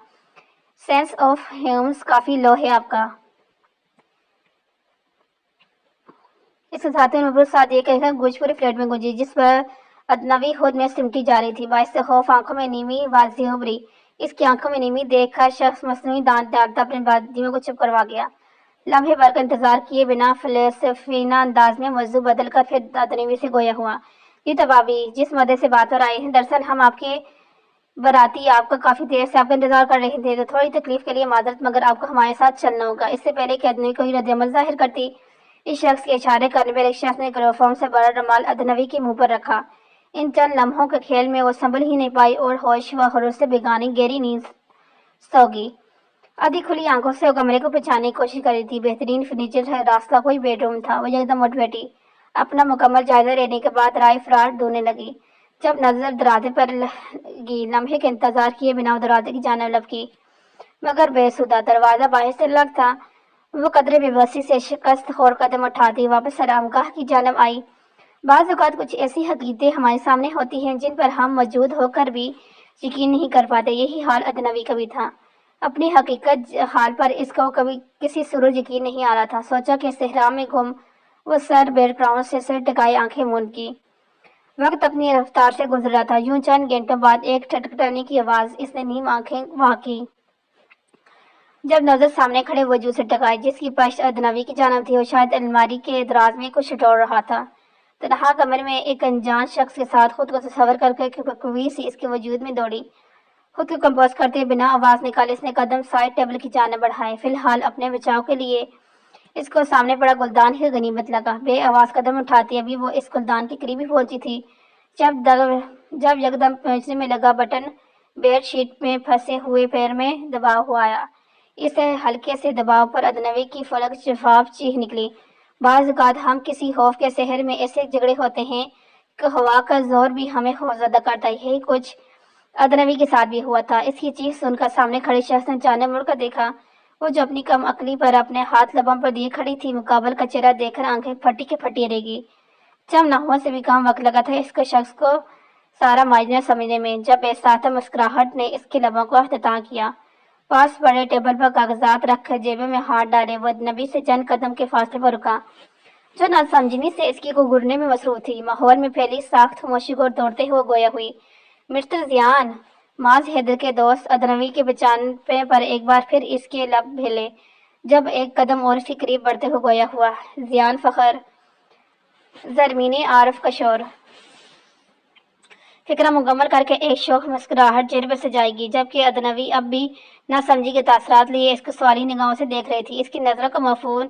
سینس آف ہیومز کافی لو ہے آپ کا۔ اس کے ساتھیوں نے بھرپور ساتھ یہ کہہ کر گونج پورے فلیٹ میں گونجی، جس پر ادنوی خود میں سمٹی جا رہی تھی۔ باعث خوف آنکھوں میں نیمی واضح ابھری۔ اس کی آنکھوں میں نیمی دیکھ کر شخص مصنوعی دانت ڈالتا اپنے بازیوں کو چپ کروا گیا۔ لمحے بھر کا انتظار کیے بنا فلسفیانہ انداز میں موضوع بدل کر پھر ادنوی سے گویا ہوا۔ جی تو بابی، جس مدے سے بات ہو رہی ہے، دراصل ہم آپ کے براتی آپ کا کافی دیر سے آپ کا انتظار کر رہے تھے، تو تھوڑی تکلیف کے لیے معذرت، مگر آپ کو ہمارے ساتھ چلنا ہوگا۔ اس سے پہلے کہ ادنوی کوئی رد عمل ظاہر کرتی، اس شخص کے اشارے کرنے پر ایک شخص نے کلوروفارم سے بڑا رومال ادنوی کے منہ پر رکھا۔ ان چند لمحوں کے کھیل میں وہ سنبھل ہی نہیں پائی اور ہوش و خروش سے بیگانی گہری نیند سو گئی۔ آدھی کھلی آنکھوں سے وہ کمرے کو پہچاننے کی کوشش کر رہی تھی۔ بہترین فرنیچر راستہ کوئی بیڈ روم تھا۔ وہ ایک دم اٹھ بیٹھی، اپنا مکمل جائزہ لینے کے بعد رائے فراٹ ڈھونڈنے لگی۔ جب نظر دروازے پر لگی، لمحے کا انتظار کیے بنا وہ دروازے کی جانب لپکی، مگر بے سودہ۔ دروازہ باہر سے لاک تھا۔ وہ قدرے بے بسی سے شکست خور قدم اٹھاتی واپس آرامگاہ کی جانب آئی۔ بعض اوقات کچھ ایسی حقیقتیں ہمارے سامنے ہوتی ہیں جن پر ہم موجود ہو کر بھی یقین نہیں کر پاتے۔ یہی حال ادنوی کا بھی تھا۔ اپنی حقیقت حال پر اس کو کبھی کسی صورت یقین نہیں آ رہا تھا۔ سوچا کہ صحرا میں گم وہ سر بیڈ پراؤں سے سر ٹکائے آنکھیں موند کی۔ وقت اپنی رفتار سے گزر رہا تھا۔ یوں چند گھنٹوں بعد ایک ٹھٹکنے کی آواز اس نے نیم آنکھیں واہ کی۔ جب نظر سامنے کھڑے وجود سے ٹکرائی، جس کی پشت ادنوی کی جانب تھی، وہ شاید الماری کے دراز میں کچھ ٹٹول رہا تھا۔ تنہا کمرے میں ایک انجان شخص کے ساتھ خود کو تصور کر کے بقوی سی اس کے وجود میں دوڑی۔ خود کو کمپوز کرتے بنا آواز نکالے اس نے قدم سائڈ ٹیبل کی جانب بڑھائے۔ فی الحال اپنے بچاؤ کے لیے اس کو سامنے پڑا گلدان ہی غنیمت لگا۔ بے آواز قدم اٹھاتی ابھی وہ اس گلدان کے قریب ہی پہنچی تھی جب یکدم پہنچنے میں لگا بٹن بیڈ شیٹ میں پھنسے ہوئے پیر میں دباؤ ہوا آیا۔ اس ہلکے سے دباؤ پر ادنوی کی فلک شفاف چیخ نکلی۔ بعض اوقات ہم کسی خوف کے شہر میں ایسے جھگڑے ہوتے ہیں کہ ہوا کا زور بھی ہمیں خوفزدہ کرتا ہے۔ یہی کچھ ادنوی کے ساتھ بھی ہوا تھا۔ اس کی چیخ سن کر سامنے کھڑے شخص نے جانب مڑ کر دیکھا۔ وہ جو اپنی کم عقلی پر اپنے ہاتھ لبوں پر دیے کھڑی تھی، مقابل کا چہرہ دیکھ کر آنکھیں پھٹی کی پھٹی رہ گئی۔ چند لمحوں سے بھی کم وقت لگا تھا اس کو شخص کو سارا ماجرا سمجھنے میں، جب بے ساختہ مسکراہٹ نے اس کے لبوں کو افتتاح کیا۔ پاس پڑے ٹیبل پر کاغذات رکھ کر جیبوں میں ہاتھ ڈالے وہ ادنوی سے چند قدم کے فاصلے پر رکا، جو نہ سمجھنی سے اس کی کو گرنے میں مصروف تھی۔ ماحول میں پھیلی ساخت خاموشی کو توڑتے ہوئے گویا ہوئی، مسٹر زیان۔ ماز حیدر کے دوست ادنوی کے بچانے پر ایک بار پھر اس کے لب ہلے، جب ایک قدم اور اس کے قریب بڑھتے ہوئے گویا ہوا، زیان فخر، زرمین عارف کشور۔ فکرہ مکمل کر کے ایک شوخ مسکراہٹ چہرے پر سجائی گئی، جبکہ ادنوی اب بھی نہ سمجھی کے تاثرات لیے اس کو سوالی نگاہوں سے دیکھ رہی تھی۔ اس کی نظروں کو مفعول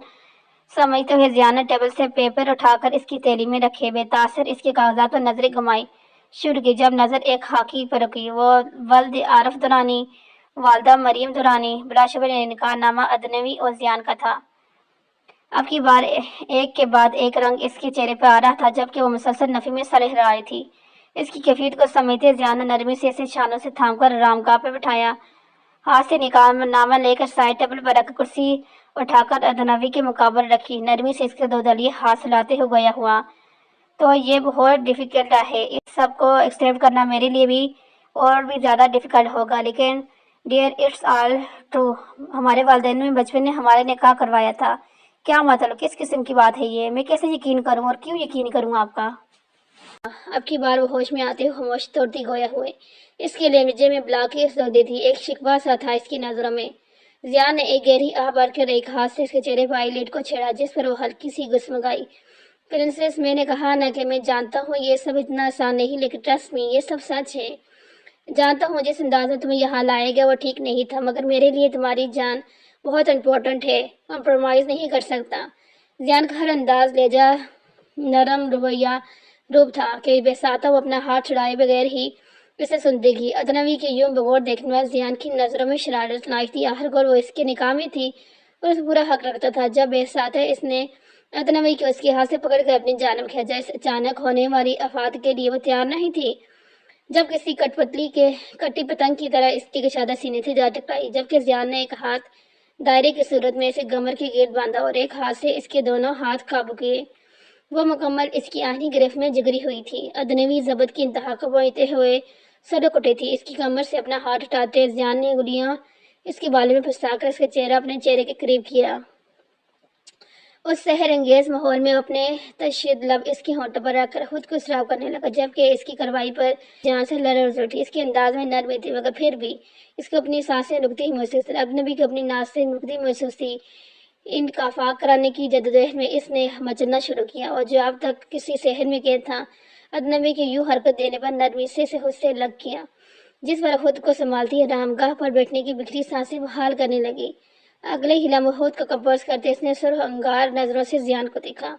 سمجھتے ہوئے زیان نے ٹیبل سے پیپر اٹھا کر اس کی تھیلی میں رکھے بے تاثر اس کے کاغذات پر نظریں گھمائی شروع کی۔ جب نظر ایک خاکی پر رکی، وہ ولد عارف درانی، والدہ مریم درانی، بلا شبہ نکاح نامہ ادنوی اور زیان کا تھا۔ اب کی بار ایک کے بعد ایک رنگ اس کے چہرے پر آ رہا تھا، جبکہ وہ مسلسل نفی میں سر ہلا رہی تھی۔ اس کی کیفیت کو سمجھتے زیان نے نرمی سے اسے شانوں سے تھام کر آرامگاہ پہ بٹھایا۔ ہاتھ سے نکاح نامہ لے کر سائڈ ٹیبل پر رکھ کرسی اٹھا کر ادنوی کے مقابل رکھی، نرمی سے اس کے دو دلیے ہاتھ ہلاتے ہوئے گویا ہوا، تو یہ بہت ڈیفیکلٹ ہے، اس سب کو ایکسیپٹ کرنا میرے لیے بھی اور بھی زیادہ ڈیفیکلٹ ہوگا، لیکن ڈیئر اٹس آل ٹرو، ہمارے والدین نے بچپن میں ہمارے نکاح کروایا تھا۔ کیا مطلب، کس قسم کی بات ہے یہ؟ میں کیسے یقین کروں اور کیوں یقین کروں آپ کا؟ اب کی بار وہ ہوش میں آتے ہوئے خاموش توڑتی گویا ہوئے، اس کے لہجے میں بلاکیس لگ دی تھی، ایک شکوہ سا تھا اس کی نظروں میں۔ ضیاء نے ایک گہری آہ بھر کر ایک ہاتھ سے اس کے چہرے پر آئی لڈ کو چھیڑا، جس پر وہ ہلکی سی گسمگائی۔ پرنسس، میں نے کہا نا کہ میں جانتا ہوں یہ سب اتنا آسان نہیں، لیکن ٹرسٹ می، یہ سب سچ ہے۔ جانتا ہوں جس انداز میں تمہیں یہاں لائے گا وہ ٹھیک نہیں تھا، مگر میرے لیے تمہاری جان بہت امپورٹنٹ ہے، کمپرومائز نہیں کر سکتا۔ ضیاء کا ہر انداز، لہجہ، نرم رویہ روپ تھا کہ بساطا وہ اپنا ہاتھ چھڑائے بغیر ہی اسے سنتی گئی۔ ادنوی کے یوں بغور دیکھنے پر ضیاء کی نظروں میں شرارت تنائی تھی، آخرکار وہ اس کے نکاح میں تھی اور اس پورا حق رکھتا تھا۔ جب بساطا اس نے ادنوی کو اس کے ہاتھ سے پکڑ کر اپنی جانب کھینچا، اس اچانک ہونے والی آفات کے لیے وہ تیار نہیں تھی۔ جب کسی کٹی پتنگ کی طرح اس کی کشادہ سینے سے جا ٹکرائی، جبکہ ضیاء نے ایک ہاتھ دائرے کی صورت میں اسے گمر کے گرد باندھا اور ایک ہاتھ سے اس کے دونوں ہاتھ قابو کیے، وہ مکمل اس کی آہنی گرفت میں جگری ہوئی تھی۔ ادنوی ضبط کی انتہا کو پہنچتے ہوئے سڑک اٹھی تھی، اس کی کمر سے اپنا ہاتھ اٹھاتے ضیاء نے انگلیاں اس کے بالوں میں پھنسا کر اس کا چہرہ اپنے چہرے کے قریب کیا۔ اس سحر انگیز ماحول میں وہ اپنے تشدد لب اس کے ہونٹوں پر رکھ کر خود کو اسراب کرنے لگا، جبکہ اس کی کارروائی پر جان سے لرز اٹھی۔ اس کے انداز میں نرمی تھی، مگر پھر بھی اس کو اپنی سانسیں رکتی ہوئی محسوس تھی۔ اجنبی کو اپنی ناسیں رکتی محسوس تھی۔ ان کا آفاق کرانے کی جدوجہد میں اس نے مچلنا شروع کیا، اور جو اب تک کسی شہر میں قید تھا، اجنبی کے یوں حرکت دینے پر نرمی سے خود سے لگ کیا، جس پر خود کو سنبھالتی آرامگاہ پر بیٹھنے کی بکھری سانسیں بحال کرنے لگی۔ اگلے ہی لمحے خود کو کمپوز کرتے اس نے سرخ انگار نظروں سے ضیاء کو دیکھا،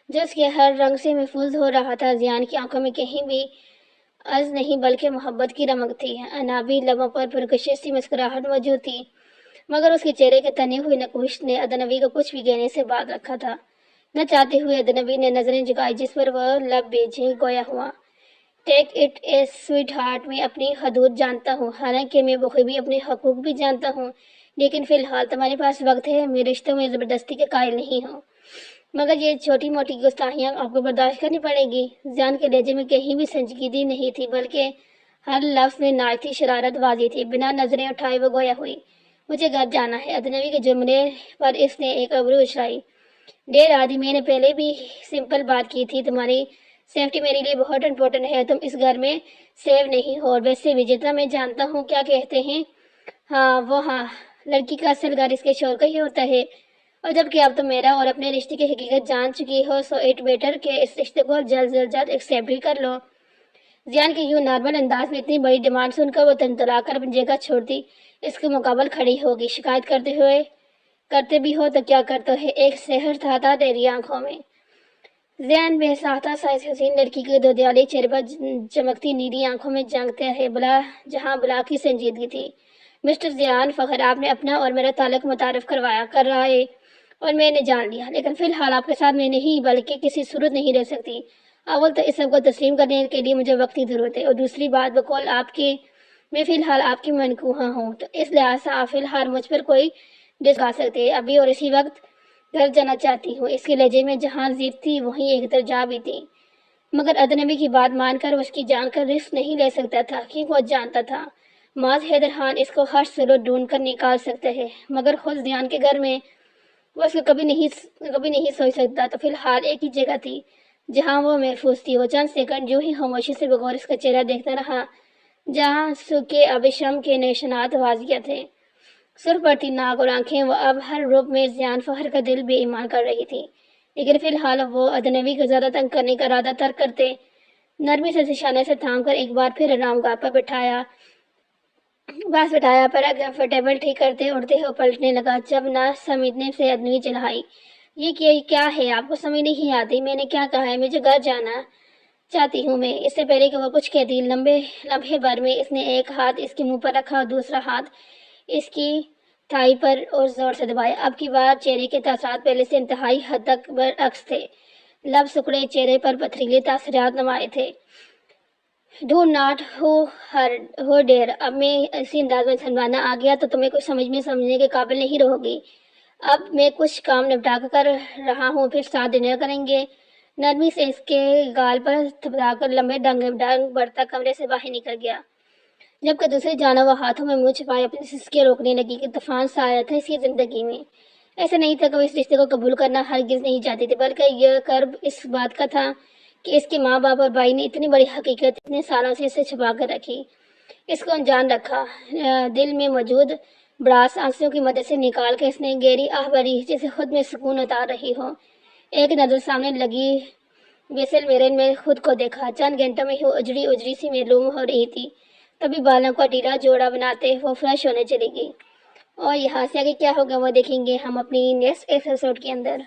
جو اس کے ہر رنگ سے محفوظ ہو رہا تھا۔ ضیاء کی آنکھوں میں کہیں بھی عجز نہیں بلکہ محبت کی رمق تھی، انابی لبوں پر پرکشش سی مسکراہٹ موجود تھی، مگر اس کے چہرے کے تنے ہوئے نقوش نے ادنوی کو کچھ بھی کہنے سے باز رکھا تھا۔ نہ چاہتے ہوئے ادنوی نے نظریں جھکائی، جس پر وہ لب بھیجے گویا ہوا، take it a sweetheart, میں اپنی حدود جانتا ہوں، حالانکہ میں بخوبی اپنے حقوق بھی جانتا ہوں، لیکن فی الحال تمہارے پاس وقت ہے، میں رشتوں میں زبردستی کے قائل نہیں ہوں، مگر یہ چھوٹی موٹی گستاخیاں آپ کو برداشت کرنی پڑے گی۔ ضیاء کے لہجے میں کہیں بھی سنجیدگی نہیں تھی، بلکہ ہر لفظ میں ناز تھی، شرارت واضح تھی۔ بنا نظریں اٹھائے وہ گویا ہوئی، مجھے گھر جانا ہے۔ ادنوی کے جملے پر اس نے ایک ابرو اچھلائی، ڈیر آدھی، میں نے پہلے بھی سمپل بات کی تھی، تمہاری سیفٹی میرے لیے بہت امپورٹنٹ ہے، تم اس گھر میں سیف نہیں ہو، اور ویسے بھی جتنا میں جانتا ہوں، کیا کہتے ہیں، ہاں، لڑکی کا اصل گھر اس کے شوہر کا ہی ہوتا ہے، اور جبکہ اب تم میرا اور اپنے رشتے کی حقیقت جان چکی ہو، سو اٹ بیٹر کہ اس رشتے کو جلد ایکسیپٹ بھی کر لو۔ ضیاء کے یوں نارمل انداز میں اتنی بڑی ڈیمانڈ سن کر وہ تنتلا کر اپنی جگہ چھوڑتی اس کے مقابل کھڑی ہوگی۔ شکایت کرتے بھی ہو تو کیا کرتے ہو، ایک سحر تھا تیری آنکھوں میں۔ ضیاء بساطا سا اس حسین لڑکی کے دودیالے چہرے پر چمکتی نیلی آنکھوں میں جھانکتا ہے، جہاں بلا کی سنجیدگی تھی۔ مسٹر ضیاء فخر، آپ نے اپنا اور میرا تعلق متعارف کر رہا ہے اور میں نے جان لیا، لیکن فی الحال آپ کے ساتھ میں نہیں بلکہ کسی صورت نہیں رہ سکتی۔ اول تو اس سب کو تسلیم کرنے کے لیے مجھے وقت کی ضرورت ہے، اور دوسری بات بقول آپ کے میں فی الحال آپ کی منکوحہ ہوں، تو اس لحاظ سے آپ فی الحال مجھ پر کوئی ڈسک آ سکتے ہیں، ابھی اور اسی وقت گھر جانا چاہتی ہوں۔ اس کے لہجے میں جہاں ضد تھی وہیں ایک درجہ بھی تھی، مگر ادنوی کی بات مان کر اس کی جان کا رسک نہیں لے سکتا تھا، کیونکہ وہ جانتا تھا معاذ حیدر خان اس کو ہر صورت ڈھونڈ کر نکال سکتے ہیں، مگر خود ضیاء کے گھر میں وہ اس کو کبھی نہیں سوچ سکتا۔ تو فی الحال ایک ہی جگہ تھی جہاں وہ محفوظ تھی۔ وہ چند سیکنڈ یوں ہی خاموشی سے بغور اس کا چہرہ دیکھتا رہا، جہاں سوکھے ابشم کے نشانات واضح تھے، سرخ پڑتی ناک اور آنکھیں، وہ اب ہر روپ میں ضیاء فخر کا دل بے ایمان کر رہی تھی، لیکن فی الحال وہ ادنوی کو زیادہ تنگ کرنے کا ارادہ ترک کرتے نرمی سے نشانے سے تھام کر ایک بار پھر آرام گاہ پر بٹھایا پر ٹیبل ٹھیک کرتے اڑتے ہوئے پلٹنے لگا، جب نہ سمجھنے سے ادنوی چلائی، یہ کیا ہے، آپ کو سمجھ نہیں آتی، میں نے کیا کہا ہے، مجھے گھر جانا چاہتی ہوں میں۔ اس سے پہلے کہ وہ کچھ کہتی، لمحے بھر میں اس نے ایک ہاتھ اس کے منہ پر رکھا اور دوسرا ہاتھ اس کی تھائی پر اور زور سے دبایا۔ اب کی بار چہرے کے تاثرات پہلے سے انتہائی حد تک برعکس تھے، لب سکڑے، چہرے پر پتھریلے تاثرات نمایاں تھے۔ ڈو ناٹ ہو ڈیئر، اب میں اسی انداز میں سنبھالنا آ گیا تو تمہیں کچھ سمجھنے کے قابل نہیں رہو گی۔ اب میں کچھ کام نپٹا کر رہا ہوں، پھر ساتھ ڈنر کریں گے۔ نرمی سے اس کے گال پر تھپڑا کر لمبے ڈانگ بڑھتا کمرے سے باہر نکل گیا، جبکہ دوسری جانب وہ ہاتھوں میں منہ چھپائے اپنی سسکیاں روکنے لگی کہ طوفان سا آیا تھا اس کی زندگی میں۔ ایسا نہیں تھا کہ وہ اس رشتے کو قبول کرنا ہرگز نہیں چاہتی تھی، بلکہ یہ کرب اس بات کا تھا کہ اس کے ماں باپ اور بھائی نے اتنی بڑی حقیقت اتنے سالوں سے اسے چھپا کر رکھی، اس کو انجان رکھا۔ دل میں موجود بڑاس آنسوؤں کی مدد سے نکال کے اس نے گہری آہ بھری جیسے خود میں سکون اتار رہی ہو۔ ایک نظر سامنے لگی ویسل میرن میں خود کو دیکھا، چند گھنٹوں میں ہی اجڑی اجڑی سی معلوم ہو رہی تھی۔ تبھی بالوں کا ڈھیلا جوڑا بناتے وہ فریش ہونے چلی گئی، اور یہاں سے آگے کیا ہوگا وہ دیکھیں گے ہم اپنی نیکسٹ ایپیسوڈ کے اندر۔